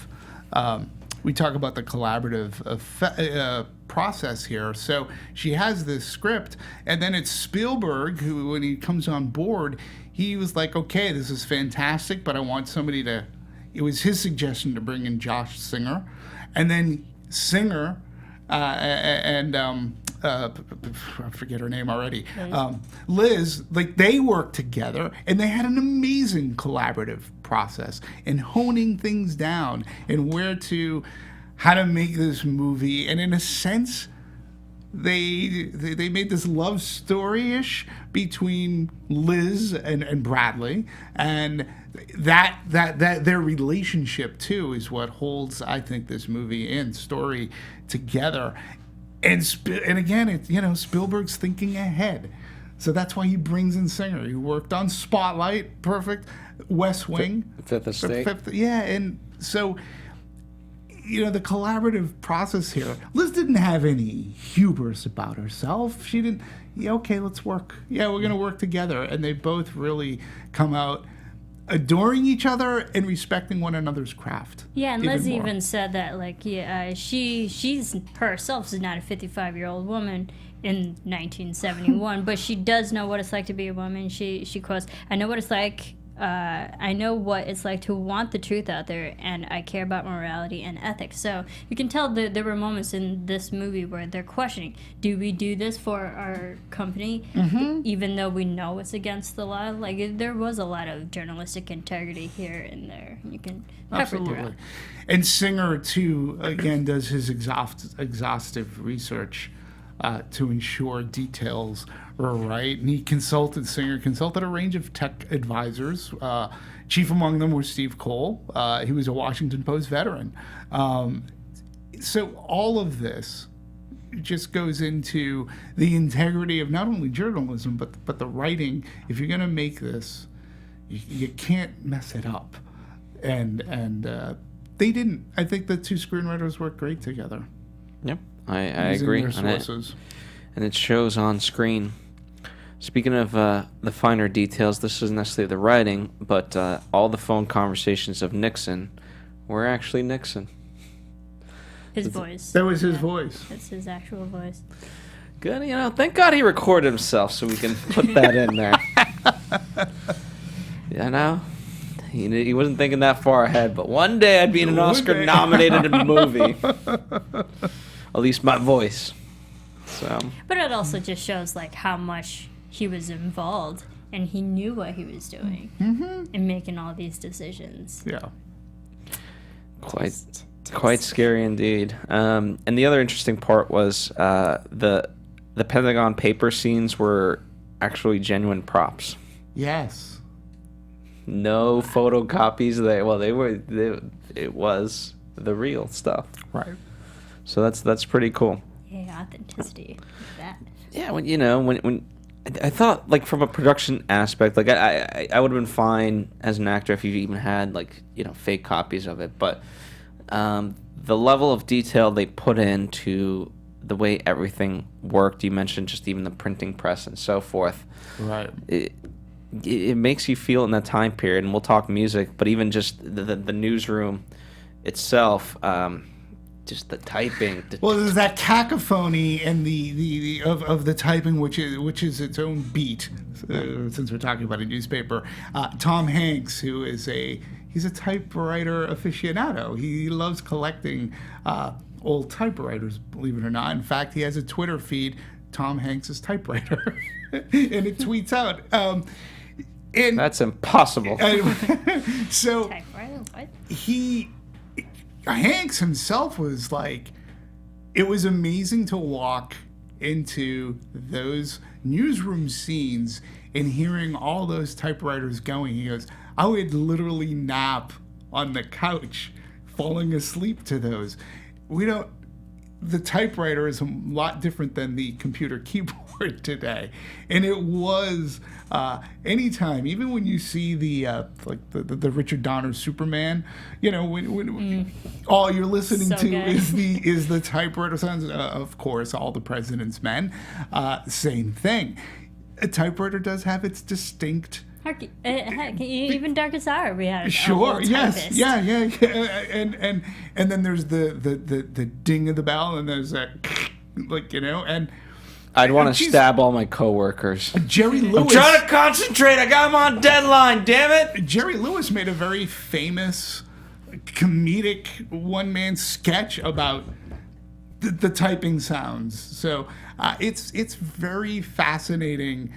process here. So she has this script, and then it's Spielberg who, when he comes on board, he was like, okay, this is fantastic, but I want somebody to, it was his suggestion to bring in Josh Singer. And then Singer and I forget her name already. Liz, like they worked together and they had an amazing collaborative process in honing things down and how to make this movie. And in a sense, they made this love story-ish between Liz and Bradlee, and that their relationship too is what holds, I think, this movie and story together. And again, Spielberg's thinking ahead, so that's why he brings in Singer. He worked on Spotlight, perfect, West Wing, Fifth Estate, and so. The collaborative process here. Liz didn't have any hubris about herself. She didn't, okay, let's work. Yeah, we're going to work together. And they both really come out adoring each other and respecting one another's craft. Yeah, and Liz even said that, she's herself is not a 55-year-old woman in 1971, but she does know what it's like to be a woman. She quotes, I know what it's like to want the truth out there, and I care about morality and ethics. So you can tell that there were moments in this movie where they're questioning, do we do this for our company, even though we know it's against the law? There was a lot of journalistic integrity here and there. You can pepper through. And Singer, too, again, does his exhaustive research to ensure details are right. And Singer consulted a range of tech advisors. Chief among them was Steve Cole. He was a Washington Post veteran. So all of this just goes into the integrity of not only journalism, but the writing. If you're going to make this, you can't mess it up. And they didn't. I think the two screenwriters worked great together. Yep, I agree. And it shows on screen. Speaking of the finer details, this isn't necessarily the writing, but all the phone conversations of Nixon were actually Nixon. His voice. That was his voice. That's his actual voice. Good, thank God he recorded himself so we can put that in there. He wasn't thinking that far ahead, but one day I'd be in an Oscar-nominated movie. At least my voice. So. But it also just shows how much he was involved and he knew what he was doing in making all these decisions. Yeah. Quite scary indeed. And the other interesting part was the Pentagon paper scenes were actually genuine props. Yes. No photocopies. It was the real stuff. Right. So that's pretty cool. Yeah, authenticity. Like that. Yeah, when I thought from a production aspect, I would have been fine as an actor if you even had fake copies of it, but the level of detail they put into the way everything worked. You mentioned just even the printing press and so forth. Right. It makes you feel in that time period, and we'll talk music, but even just the newsroom itself. Just the typing. Well, there's that cacophony and the of the typing, which is its own beat. Since we're talking about a newspaper, Tom Hanks, who is he's a typewriter aficionado. He loves collecting old typewriters. Believe it or not. In fact, he has a Twitter feed, Tom Hanks's typewriter, and it tweets out. And that's impossible. So Typewriter? What? Hanks himself was it was amazing to walk into those newsroom scenes and hearing all those typewriters going. He goes, I would literally nap on the couch, falling asleep to those. The typewriter is a lot different than the computer keyboard today. And it was anytime, even when you see the Richard Donner Superman, when all you're listening to is the typewriter sounds. Of course, All the President's Men, same thing. A typewriter does have its distinct. Heck, even Darkest Hour we had. Sure. Yes. Yeah. And then there's the ding of the bell, and there's that and. I'd want to stab all my coworkers. Jerry Lewis. I'm trying to concentrate. I got him on deadline. Damn it. Jerry Lewis made a very famous comedic one-man sketch about the typing sounds. So it's very fascinating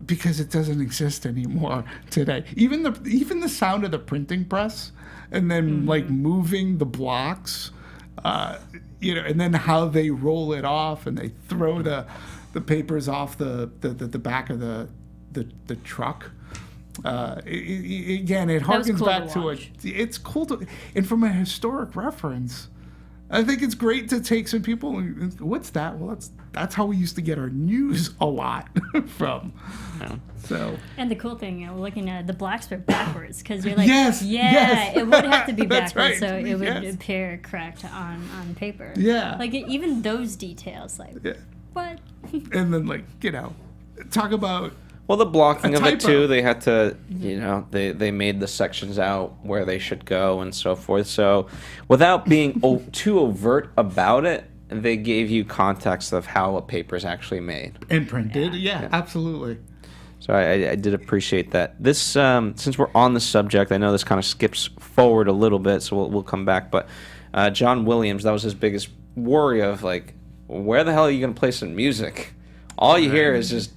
because it doesn't exist anymore today. Even the sound of the printing press, and then like moving the blocks, and then how they roll it off and they throw the papers off the back of the truck. Again, it harkens cool back to to watch. it's cool to, and from a historic reference, I think it's great to take some people. What's that? Well, that's how we used to get our news a lot from. Yeah. So. And the cool thing, looking at the blacks were backwards because you're like, Yes, yeah, yes. it would have to be That's backwards, right. so it would Yes. appear correct on paper. Yeah. Like even those details, like Yeah. what? And then talk about. Well, the blocking A of it typo. too, they had to, they made the sections out where they should go and so forth. So without being too overt about it, they gave you context of how a paper is actually made. And printed, yeah, absolutely. So I did appreciate that. This, since we're on the subject, I know this kind of skips forward a little bit, so we'll come back. But John Williams, that was his biggest worry of like, where the hell are you going to play some music? All you hear is just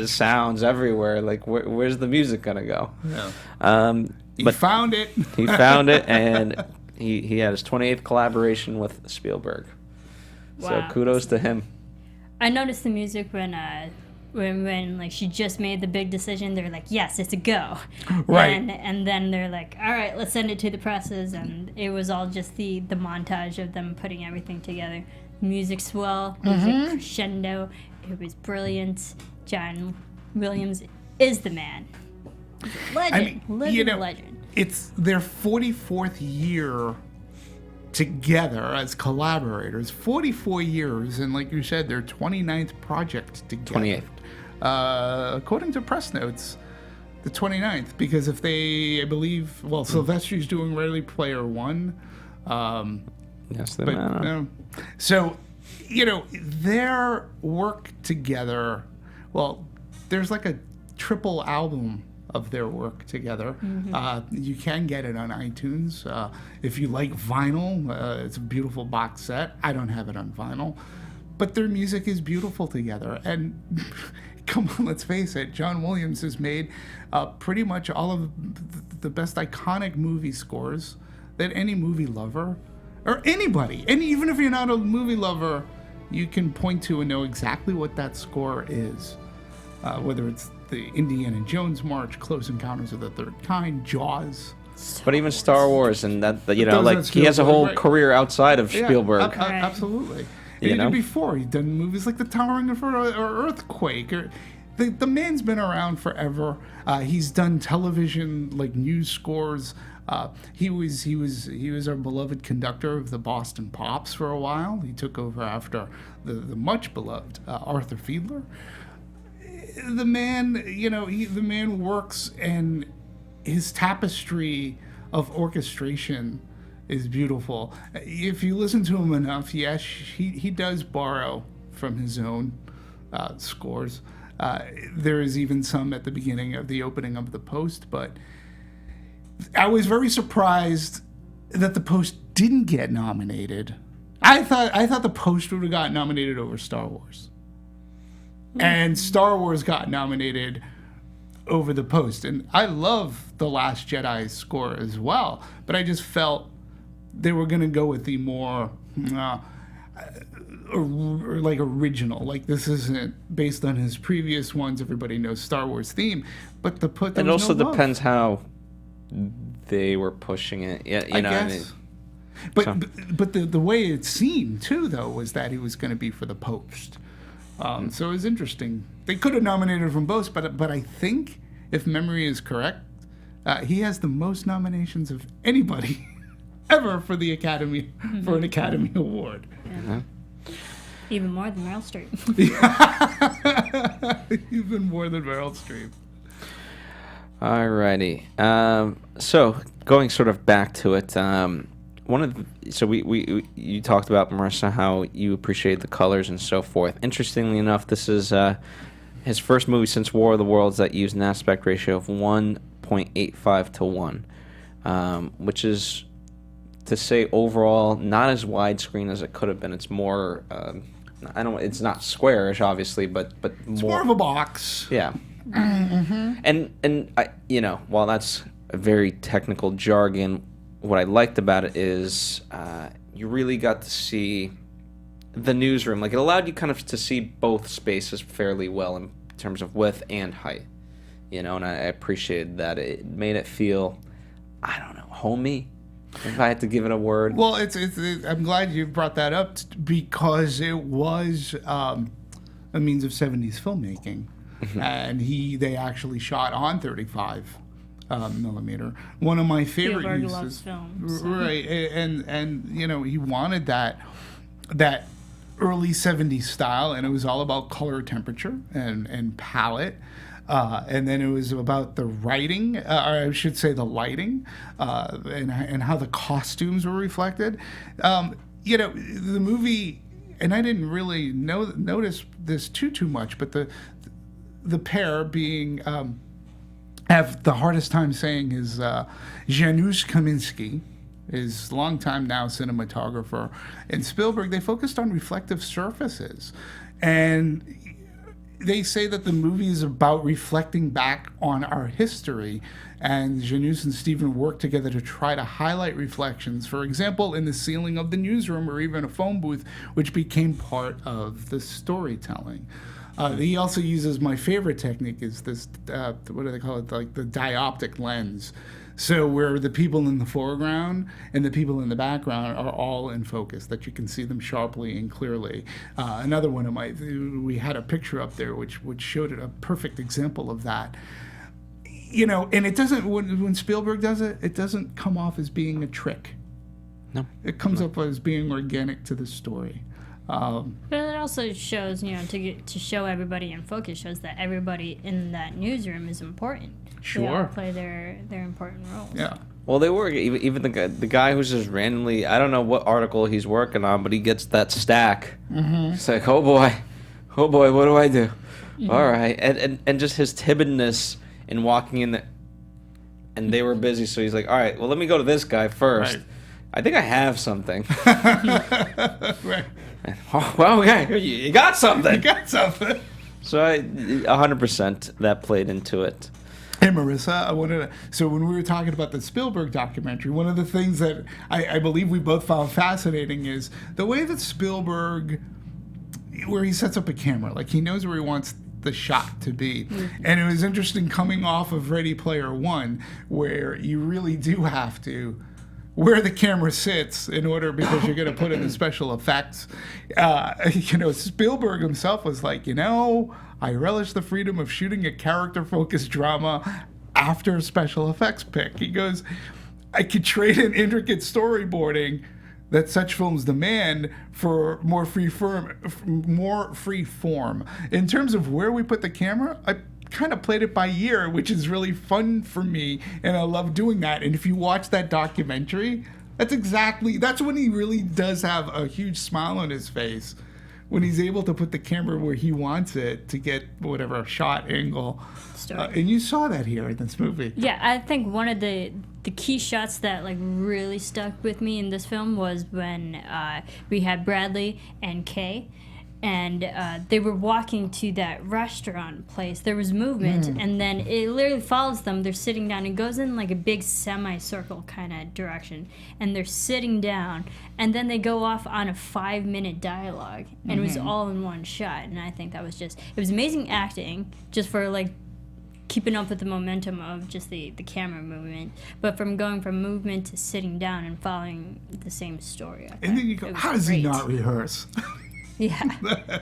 sounds everywhere. Like, where's the music gonna go? Yeah. He found it. He found it, and he had his 28th collaboration with Spielberg. Wow. So kudos to him. I noticed the music when like she just made the big decision. They're like, yes, it's a go. Right. And then they're like, all right, let's send it to the presses, and it was all just the montage of them putting everything together. Music swell, music crescendo. It was brilliant. John Williams is the man. Legend. Living legend. It's their 44th year together as collaborators. 44 years, and like you said, their 29th project together. 28th. According to press notes, the 29th, because if they, I believe, Sylvester's doing Ready Player One. Yes, they But, so, their work together, well, there's like a triple album of their work together. You can get it on iTunes. If you like vinyl, it's a beautiful box set. I don't have it on vinyl. But their music is beautiful together. And come on, let's face it, John Williams has made pretty much all of the best iconic movie scores that any movie lover or anybody, and even if you're not a movie lover, you can point to and know exactly what that score is. Whether it's the Indiana Jones March, Close Encounters of the Third Kind, Jaws. But even Star Wars, and that Those like are he has a Spielberg, whole right. career outside of Spielberg. Right. Absolutely. You And know? even before, he's done movies like The Towering or Earthquake. The man's been around forever. He's done television, like news scores. He was our beloved conductor of the Boston Pops for a while. He took over after the much beloved Arthur Fiedler. The man, the man works, and his tapestry of orchestration is beautiful. If you listen to him enough, yes, he does borrow from his own scores. There is even some at the beginning of the opening of The Post, but I was very surprised that The Post didn't get nominated. I thought The Post would have got nominated over Star Wars. And Star Wars got nominated over The Post. And I love The Last Jedi's score as well, but I just felt they were going to go with the more like original. Like, this isn't based on his previous ones. Everybody knows Star Wars theme, but It also depends how they were pushing it. Yeah, I guess. But the way it seemed too, though, was that he was going to be for The Post. So it was interesting. They could have nominated from both, but I think, if memory is correct, he has the most nominations of anybody ever for the Academy for an Academy Award. Yeah. Even more than Meryl Streep. Even more than Meryl Streep. Alrighty. So going sort of back to it, you talked about, Marisa, how you appreciate the colors and so forth. Interestingly enough, this is his first movie since War of the Worlds that used an aspect ratio of 1.85 to 1, which is to say overall, not as widescreen as it could have been. It's more, it's not squarish, obviously, but It's more of a box. Yeah. And I, while that's a very technical jargon, what I liked about it is you really got to see the newsroom. Like, it allowed you kind of to see both spaces fairly well in terms of width and height. And I appreciated that. It made it feel, I don't know, homey, if I had to give it a word. Well, I'm glad you brought that up because it was a means of 70s filmmaking. And they actually shot on 35 millimeter. One of my favorite Spielberg uses. loves films. So. Right. And he wanted that early 70s style, and it was all about color, temperature, and palette. And then it was about the writing, or I should say the lighting, and how the costumes were reflected. The movie, and I didn't really notice this too much, but the pair being have the hardest time saying is Janusz Kaminski, his longtime now cinematographer, and Spielberg. They focused on reflective surfaces, and they say that the movie is about reflecting back on our history, and Janusz and Steven worked together to try to highlight reflections, for example, in the ceiling of the newsroom or even a phone booth, which became part of the storytelling. He also uses my favorite technique is this, what do they call it, like the dioptic lens. So where the people in the foreground and the people in the background are all in focus, that you can see them sharply and clearly. Another one of we had a picture up there which showed a perfect example of that. And it doesn't, when Spielberg does it, it doesn't come off as being a trick. No. It comes up as being organic to the story. But it also shows, to show everybody in focus, shows that everybody in that newsroom is important. They all play their important roles. Yeah. Well, they were. Even the guy who's just randomly, I don't know what article he's working on, but he gets that stack. Mm-hmm. It's like, oh boy, what do I do? Mm-hmm. All right. And just his timidness in walking in there. And they were busy, so he's like, all right, well, let me go to this guy first. Right. I think I have something. Right. Oh, well, okay, you got something. You got something. So 100% that played into it. Hey, Marisa, so when we were talking about the Spielberg documentary, one of the things that I believe we both found fascinating is the way that Spielberg, where he sets up a camera, like he knows where he wants the shot to be. Mm-hmm. And it was interesting coming off of Ready Player One, where you really do have to where the camera sits in order, because you're going to put in the special effects. Spielberg himself was like, I relish the freedom of shooting a character-focused drama after a special effects pick. He goes, I could trade in intricate storyboarding that such films demand for more free form. In terms of where we put the camera, I kind of played it by ear, which is really fun for me, and I love doing that. And if you watch that documentary, that's when he really does have a huge smile on his face, when he's able to put the camera where he wants it to get whatever shot angle. And you saw that here in this movie. Yeah, I think one of the key shots that really stuck with me in this film was when we had Bradlee and Kay, and they were walking to that restaurant place. There was movement, and then it literally follows them. They're sitting down. It goes in like a big semicircle kind of direction, and they're sitting down, and then they go off on a 5-minute dialogue, and it was all in one shot. And I think that was it was amazing acting, just for keeping up with the momentum of just the camera movement, but from going from movement to sitting down and following the same story. And then you go, how does he not rehearse? Yeah.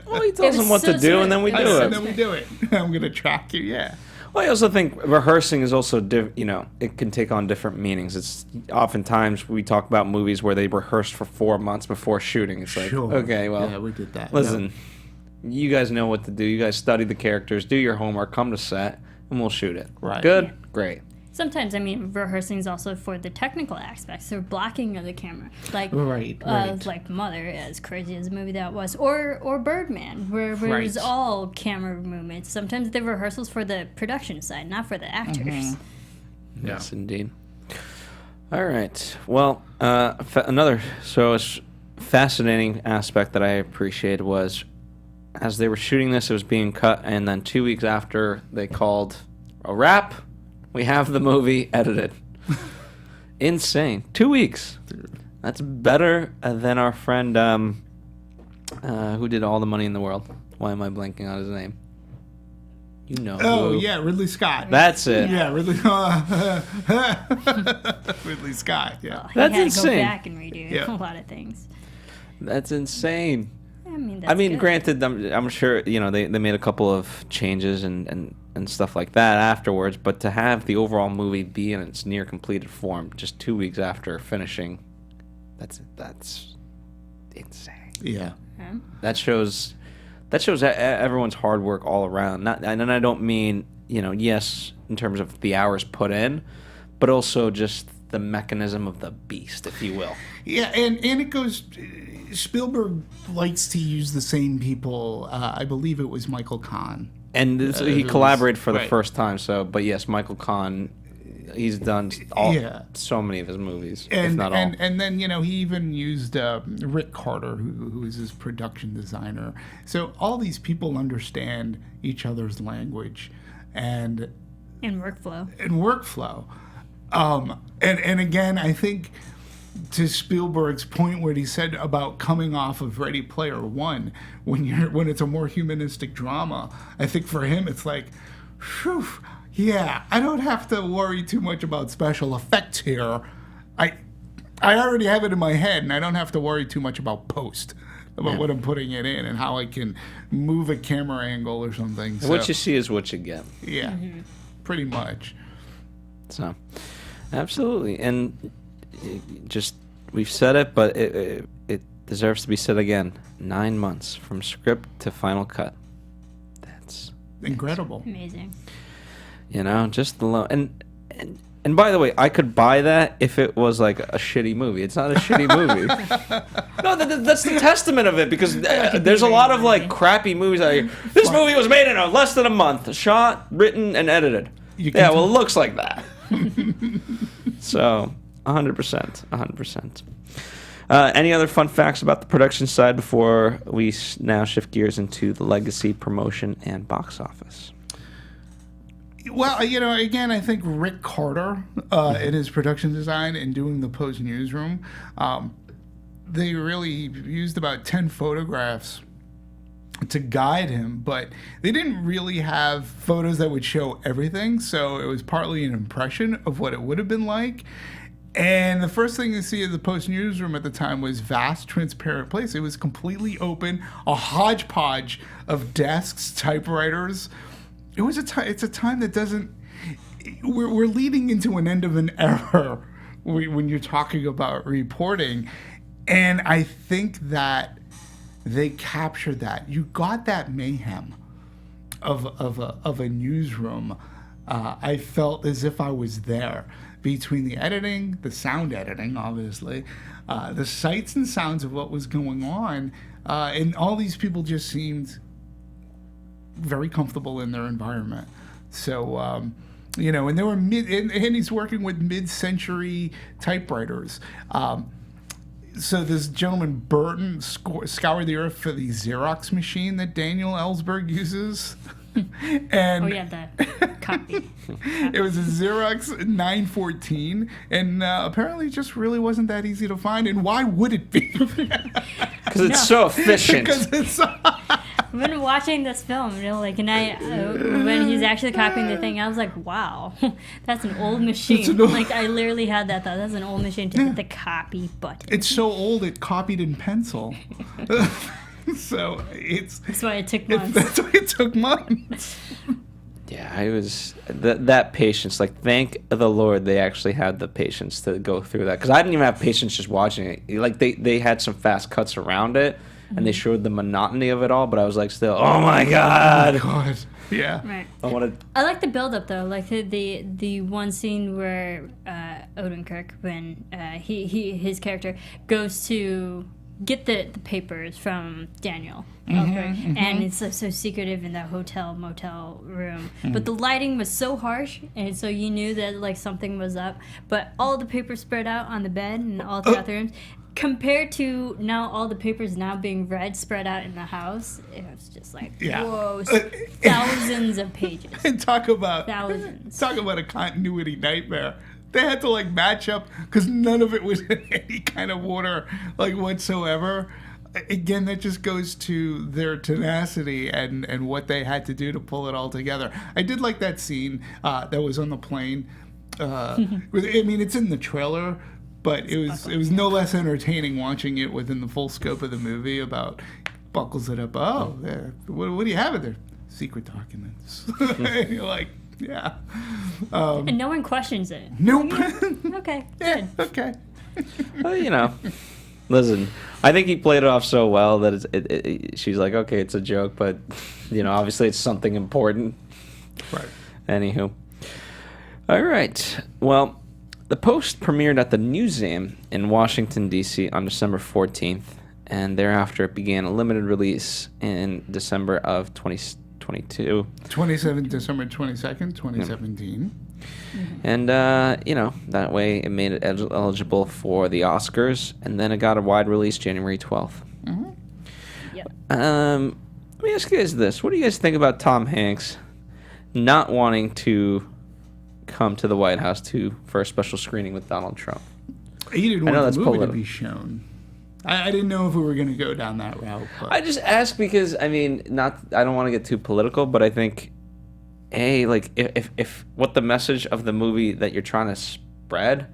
Well, he tells them what to do, and then we do it. And then we do it. I'm going to track you, yeah. Well, I also think rehearsing is also, it can take on different meanings. It's oftentimes we talk about movies where they rehearsed for 4 months before shooting. It's like, okay, well, yeah, we did that. Listen, you guys know what to do. You guys study the characters, do your homework, come to set, and we'll shoot it. Right. Good? Yeah. Great. Sometimes, rehearsing is also for the technical aspects, or blocking of the camera. Like Mother, as crazy as a movie that was, or Birdman, where it was all camera movements. Sometimes the rehearsals for the production side, not for the actors. Yes, indeed. All right. Well, another fascinating aspect that I appreciated was as they were shooting this, it was being cut, and then 2 weeks after they called a wrap, we have the movie edited. Insane. 2 weeks. That's better than our friend who did All the Money in the World. Why am I blanking on his name? You know. Oh, who. yeah, Ridley Scott. That's it. Yeah, Ridley Ridley Scott, yeah. Well, he That's had to insane. go back and redo Yeah. a lot of things. That's insane. That's good. Granted, I'm sure they made a couple of changes and stuff like that afterwards, but to have the overall movie be in its near completed form just 2 weeks after finishing, that's insane. Yeah. That shows everyone's hard work all around. And I don't mean yes in terms of the hours put in, but also just the mechanism of the beast, if you will. Yeah, and it goes. Spielberg likes to use the same people. I believe it was Michael Kahn. And he collaborated for the right. first time. So, but yes, Michael Kahn, he's done so many of his movies, if not all. And then he even used Rick Carter, who is his production designer. So all these people understand each other's language, and workflow. And again, I think to Spielberg's point where he said about coming off of Ready Player One, when it's a more humanistic drama, I think for him it's like, whew, yeah, I don't have to worry too much about special effects here. I already have it in my head, and I don't have to worry too much about post, about what I'm putting it in and how I can move a camera angle or something. So, what you see is what you get. Yeah, pretty much. So, absolutely. And just, we've said it, but it deserves to be said again. 9 months from script to final cut. That's incredible. Amazing. Just the and by the way, I could buy that if it was like a shitty movie. It's not a shitty movie. No, that's the testament of it, because there's a lot of like crappy movies out here. This movie was made in less than a month, shot, written, and edited. Yeah, well, it looks like that. So, 100%. Any other fun facts about the production side before we now shift gears into the legacy, promotion, and box office? Well, again, I think Rick Carter in his production design and doing the post newsroom, they really used about 10 photographs to guide him, but they didn't really have photos that would show everything, so it was partly an impression of what it would have been like. And the first thing you see in the post newsroom at the time was vast, transparent place. It was completely open, a hodgepodge of desks, typewriters. It's a time that doesn't. We're leading into an end of an era when you're talking about reporting, and I think that they captured that. You got that mayhem of a newsroom. I felt as if I was there, between the editing, the sound editing, obviously, the sights and sounds of what was going on, and all these people just seemed very comfortable in their environment. So, and they were and he's working with mid-century typewriters. So this gentleman, Burton, scoured the earth for the Xerox machine that Daniel Ellsberg uses. And the copy. It was a Xerox 914, and apparently just really wasn't that easy to find. And why would it be? Because it's so efficient. Because it's I've been watching this film, and when he's actually copying the thing, I was like, wow, that's an old machine. I literally had that thought. That's an old machine to hit the copy button. It's so old it copied in pencil. So that's why it took months. That's why it took months. Yeah, I was that patience. Like, thank the Lord they actually had the patience to go through that, because I didn't even have patience just watching it. Like, they had some fast cuts around it, and they showed the monotony of it all. But I was like, still, oh my god. Yeah. Right. I like the build up though, like the one scene where Odenkirk, when his character goes to get the papers from Daniel. And it's so secretive in that motel room. But the lighting was so harsh, and so you knew that like something was up. But all the papers spread out on the bed and all throughout the rooms. Compared to now, all the papers now being read, spread out in the house, it was just like, whoa, thousands of pages. And talk about a continuity nightmare. They had to like match up because none of it was in any kind of order, like whatsoever. Again, that just goes to their tenacity and what they had to do to pull it all together. I did like that scene that was on the plane. I mean, it's in the trailer. But it was no less entertaining watching it within the full scope of the movie about buckles it up. Oh, what do you have in there? Secret documents. And you're like, yeah. And no one questions it. Nope. Okay, yeah, good. okay. Well, listen, I think he played it off so well that she's like, okay, it's a joke, but, obviously it's something important. Right. Anywho. All right. Well, the Post premiered at the Newseum in Washington, D.C. on December 14th, and thereafter it began a limited release in December of 2022. December 22nd, 2017. And, that way it made it eligible for the Oscars, and then it got a wide release January 12th. Yep. Let me ask you guys this. What do you guys think about Tom Hanks not wanting to come to the White House for a special screening with Donald Trump? He didn't want the movie to be shown. I didn't know if we were going to go down that route. But. I just ask because, I don't want to get too political, but I think, if what the message of the movie that you're trying to spread,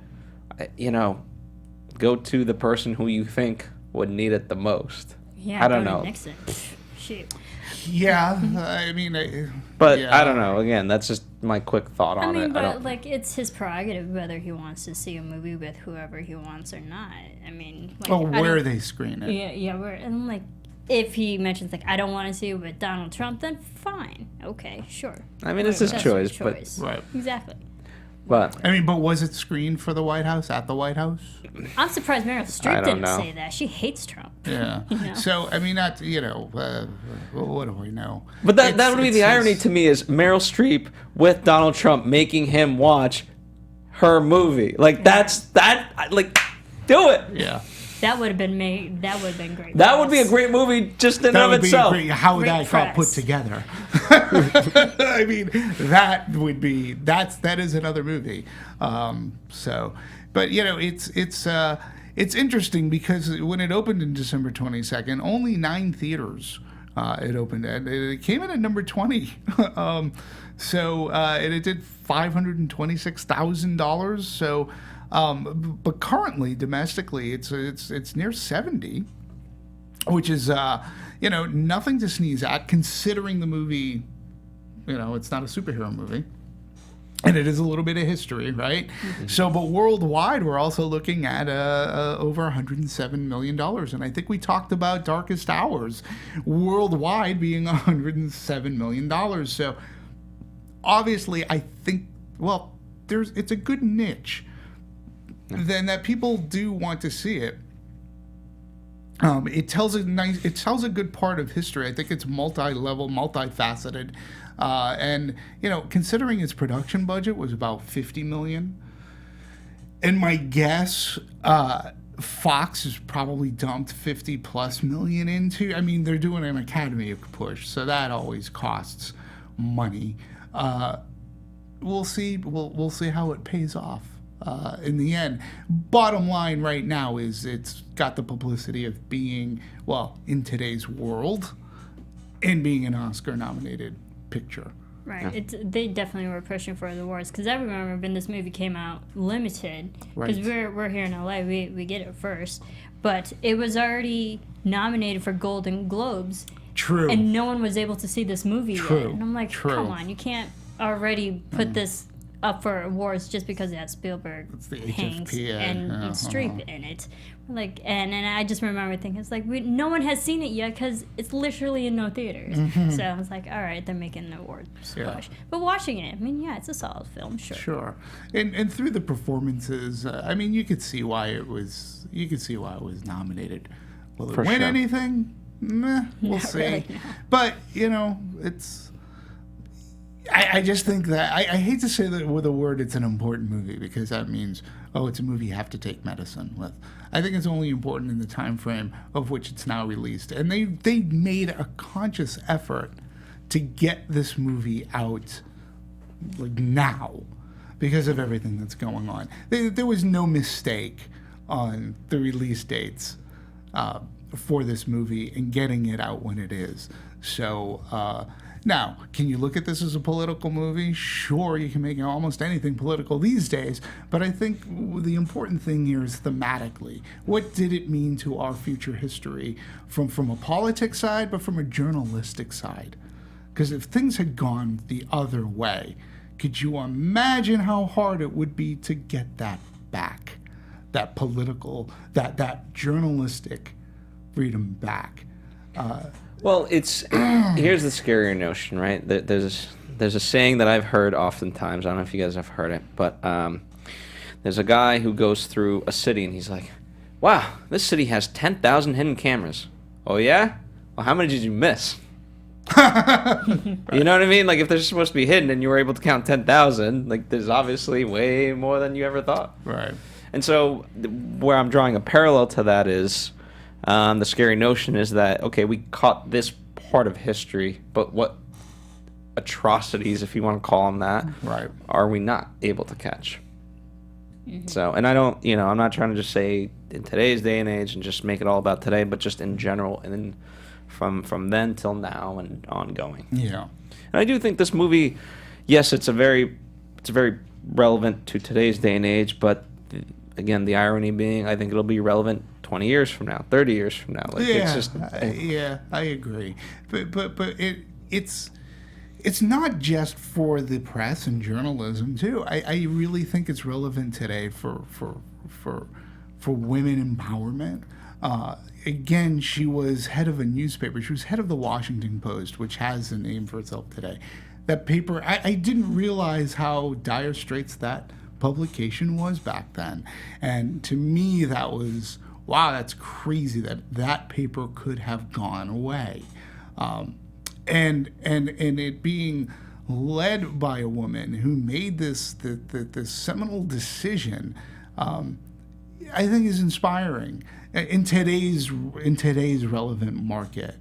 go to the person who you think would need it the most. Yeah, I don't know. Nixon. Shoot. Yeah, But yeah. I don't know. Again, that's just my quick thought on it. But it's his prerogative whether he wants to see a movie with whoever he wants or not. Where they screen it. And if he mentions I don't want to see it with Donald Trump, then fine, okay, sure. It's his choice, but right, exactly. But but was it screened for the White House at the White House? I'm surprised Meryl Streep didn't say that. She hates Trump. Yeah. So what do we know? But that would be the irony to me is Meryl Streep with Donald Trump making him watch her movie. Do it. Yeah. That would have been made. That would have been great. That would be a great movie just in and of itself. How great that got put together. That is another movie. It's interesting because when it opened in December 22nd, only 9 theaters it opened at. It came in at number 20. And it did $526,000. So. But currently, domestically, it's near 70, which is nothing to sneeze at, considering the movie. It's not a superhero movie, and it is a little bit of history, right? Mm-hmm. So, but worldwide, we're also looking at over $107 million, and I think we talked about Darkest Hours, worldwide being $107 million. So, obviously, I think it's a good niche. Then that people do want to see it. It tells a good part of history. I think it's multi-level, multifaceted, and considering its production budget was about $50 million, and my guess, Fox has probably dumped $50+ million into. They're doing an Academy push, so that always costs money. We'll see. We'll see how it pays off. In the end, bottom line right now is it's got the publicity of being, in today's world, and being an Oscar-nominated picture. Right. Yeah. They definitely were pushing for the awards because I remember when this movie came out, limited, because we're here in LA, we get it first, but it was already nominated for Golden Globes. True. And no one was able to see this movie yet. And I'm like, come on, you can't already put this up for awards just because it has Spielberg, Hanks, and Streep in it. And I just remember thinking, it's no one has seen it yet because it's literally in no theaters. Mm-hmm. So I was like, all right, they're making an award push. But watching it, it's a solid film, sure. Sure. And through the performances, you could see why it was nominated. Will it For win sure. anything? Meh, we'll see. really, no. But, it's... I just think that... I hate to say that with a word it's an important movie, because that means, it's a movie you have to take medicine with. I think it's only important in the time frame of which it's now released. And they made a conscious effort to get this movie out now because of everything that's going on. There was no mistake on the release dates for this movie and getting it out when it is. So now, can you look at this as a political movie? Sure, you can make almost anything political these days, but I think the important thing here is thematically. What did it mean to our future history from a politics side, but from a journalistic side? Because if things had gone the other way, could you imagine how hard it would be to get that back? That political, that journalistic freedom back. Well, here's the scarier notion, right? There's a saying that I've heard oftentimes. I don't know if you guys have heard it, but there's a guy who goes through a city and he's like, "Wow, this city has 10,000 hidden cameras." Oh yeah? Well, how many did you miss? You know what I mean? Like, if they're supposed to be hidden and you were able to count 10,000, like, there's obviously way more than you ever thought. Right. And so where I'm drawing a parallel to that is the scary notion is that, okay, we caught this part of history, but what atrocities, if you want to call them that, Right. are we not able to catch? So, and I don't, I'm not trying to just say in today's day and age and just make it all about today, but just in general, and then from then till now and ongoing. Yeah. And I do think this movie, yes, it's very relevant to today's day and age, but again, the irony being, I think it'll be relevant 20 years from now, 30 years from now. Like, Yeah, it's just, I agree. But it's not just for the press and journalism too. I really think it's relevant today for women empowerment. Again, she was head of a newspaper. She was head of the Washington Post, which has a name for itself today. That paper, I didn't realize how dire straits that publication was back then. And to me, that was, wow, that's crazy that paper could have gone away. And it being led by a woman who made this seminal decision, I think is inspiring in today's relevant market.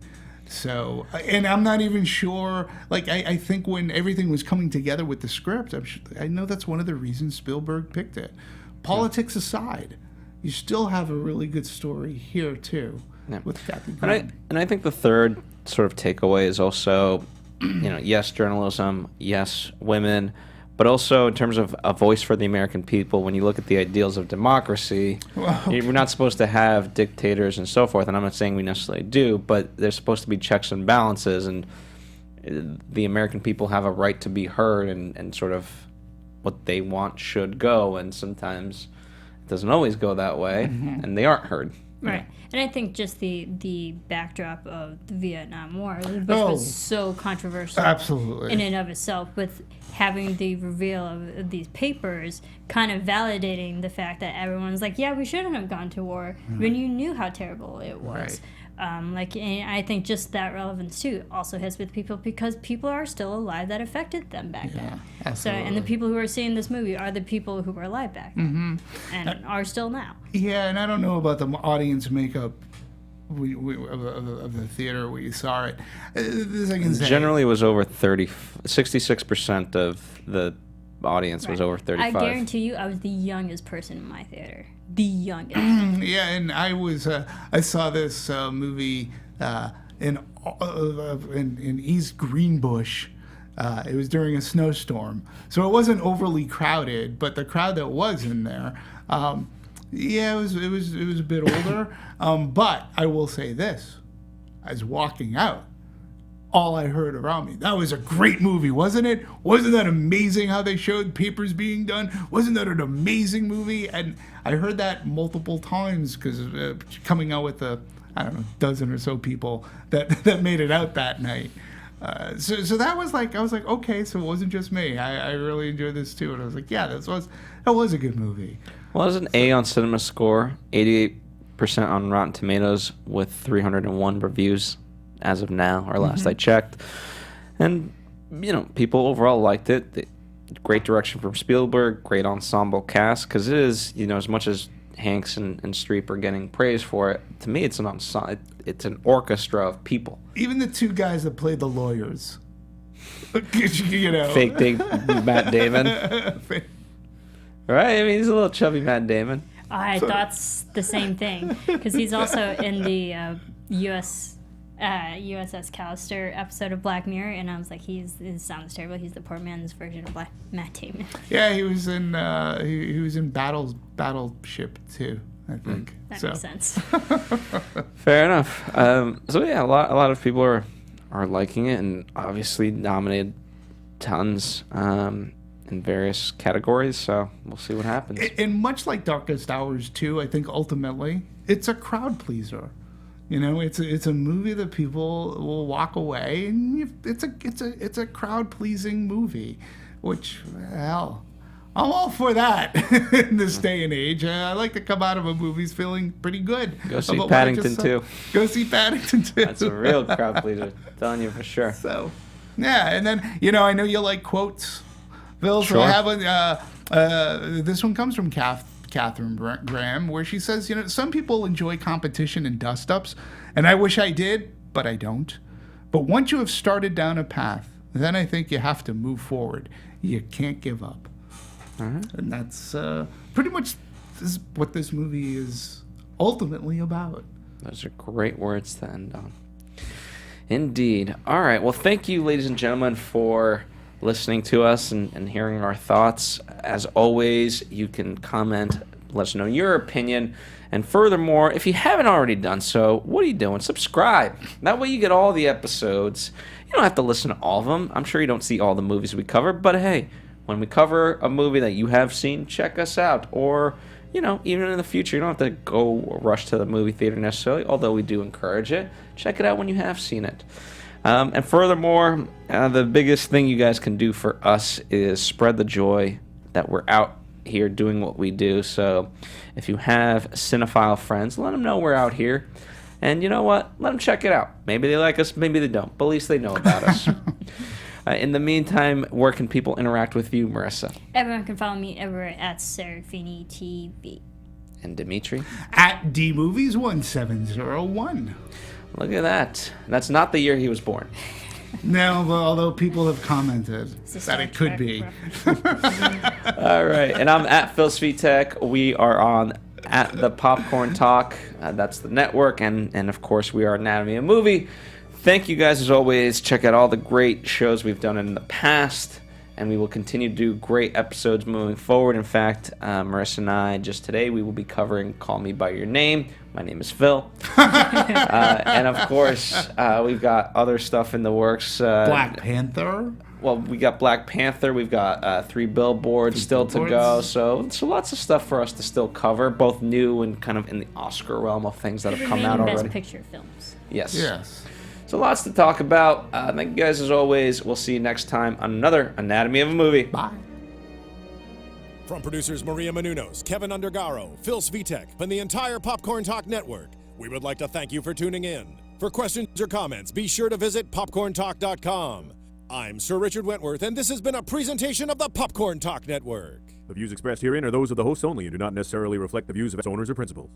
So, and I'm not even sure, like, I think when everything was coming together with the script, I know that's one of the reasons Spielberg picked it. Politics aside, you still have a really good story here too, with Katharine Graham. and I think the third sort of takeaway is also, yes, journalism, yes, women, but also in terms of a voice for the American people. When you look at the ideals of democracy, we're not supposed to have dictators and so forth, and I'm not saying we necessarily do, but there's supposed to be checks and balances, and the American people have a right to be heard, and sort of what they want should go, and sometimes it doesn't always go that way, and they aren't heard. Right. And I think just the backdrop of the Vietnam War, which was so controversial Absolutely. in and of itself, with having the reveal of these papers kind of validating the fact that everyone's like, yeah, we shouldn't have gone to war when you knew how terrible it was. Right. And I think just that relevance too also hits with people because people are still alive that affected them back then. So, Absolutely. and the people who are seeing this movie are the people who were alive back then and are still now. Yeah, and I don't know about the audience makeup of the theater where you saw it. This I can say. Generally, it was over 66% of the audience was over 35. I guarantee you, I was the youngest person in my theater. The youngest. Yeah, and I was I saw this movie in East Greenbush. It was during a snowstorm, so it wasn't overly crowded. But the crowd that was in there, it was a bit older. But I will say this: I was walking out. All I heard around me, that was a great movie, wasn't it? Wasn't that amazing how they showed papers being done? Wasn't that an amazing movie? And I heard that multiple times because coming out with dozen or so people that made it out that night. So that was like, I was like, okay, so it wasn't just me. I really enjoyed this too. And I was like, yeah, that was a good movie. Well, it was an A on Cinema Score, 88 98% on Rotten Tomatoes with 301 reviews as of now, or last I checked. And, people overall liked it. Great direction from Spielberg, great ensemble cast, because it is, as much as Hanks and Streep are getting praise for it, to me it's an orchestra of people. Even the two guys that played the lawyers. Fake Matt Damon. Right? I mean, he's a little chubby Matt Damon. I thought the same thing, because he's also in the USS Callister episode of Black Mirror, and I was like, it sounds terrible. He's the poor man's version of Matt Damon. Yeah, he was in Battleship too, I think. That makes sense. Fair enough. So yeah, a lot of people are liking it, and obviously nominated tons in various categories. So we'll see what happens. And much like Darkest Hours too, I think ultimately it's a crowd pleaser. It's a movie that people will walk away, and it's a crowd pleasing movie, which, hell, I'm all for that in this day and age. I like to come out of a movie feeling pretty good. Go see Paddington 2. Go see Paddington 2. That's a real crowd pleaser. Telling you for sure. So, yeah, and then I know you like quotes, Bill. So Sure. I have this one comes from Katharine Graham, where she says, some people enjoy competition and dust-ups, and I wish I did, but I don't. But once you have started down a path, then I think you have to move forward. You can't give up. And that's pretty much what this movie is ultimately about. Those are great words to end on. Indeed. All right. Well, thank you, ladies and gentlemen, for listening to us and hearing our thoughts. As always, you can comment, let us know your opinion. And furthermore, if you haven't already done so, what are you doing? Subscribe. That way you get all the episodes. You don't have to listen to all of them. I'm sure you don't see all the movies we cover, but hey, when we cover a movie that you have seen, check us out. Or, even in the future, you don't have to go rush to the movie theater necessarily, although we do encourage it. Check it out when you have seen it. And furthermore, the biggest thing you guys can do for us is spread the joy that we're out here doing what we do. So if you have cinephile friends, let them know we're out here. And you know what? Let them check it out. Maybe they like us, maybe they don't. But at least they know about us. In the meantime, where can people interact with you, Marisa? Everyone can follow me everywhere at Serafini TV. And Demetri? At DMovies1701. Look at that. That's not the year he was born. No, but although people have commented that it could be. All right. And I'm at Phil Svitek. We are on at the Popcorn Talk. That's the network. And of course, we are Anatomy of Movie. Thank you guys as always. Check out all the great shows we've done in the past. And we will continue to do great episodes moving forward. In fact, Marisa and I, just today, we will be covering Call Me By Your Name. My name is Phil. And of course, we've got other stuff in the works. Black Panther. Well, we got Black Panther. We've got 3 Billboards to go. So lots of stuff for us to still cover, both new and kind of in the Oscar realm of things that have come out already. Best Picture films. Yes. So lots to talk about. Thank you guys as always. We'll see you next time on another Anatomy of a Movie. Bye. From producers Maria Menounos, Kevin Undergaro, Phil Svitek, and the entire Popcorn Talk Network, we would like to thank you for tuning in. For questions or comments, be sure to visit popcorntalk.com. I'm Sir Richard Wentworth, and this has been a presentation of the Popcorn Talk Network. The views expressed herein are those of the hosts only and do not necessarily reflect the views of its owners or principals.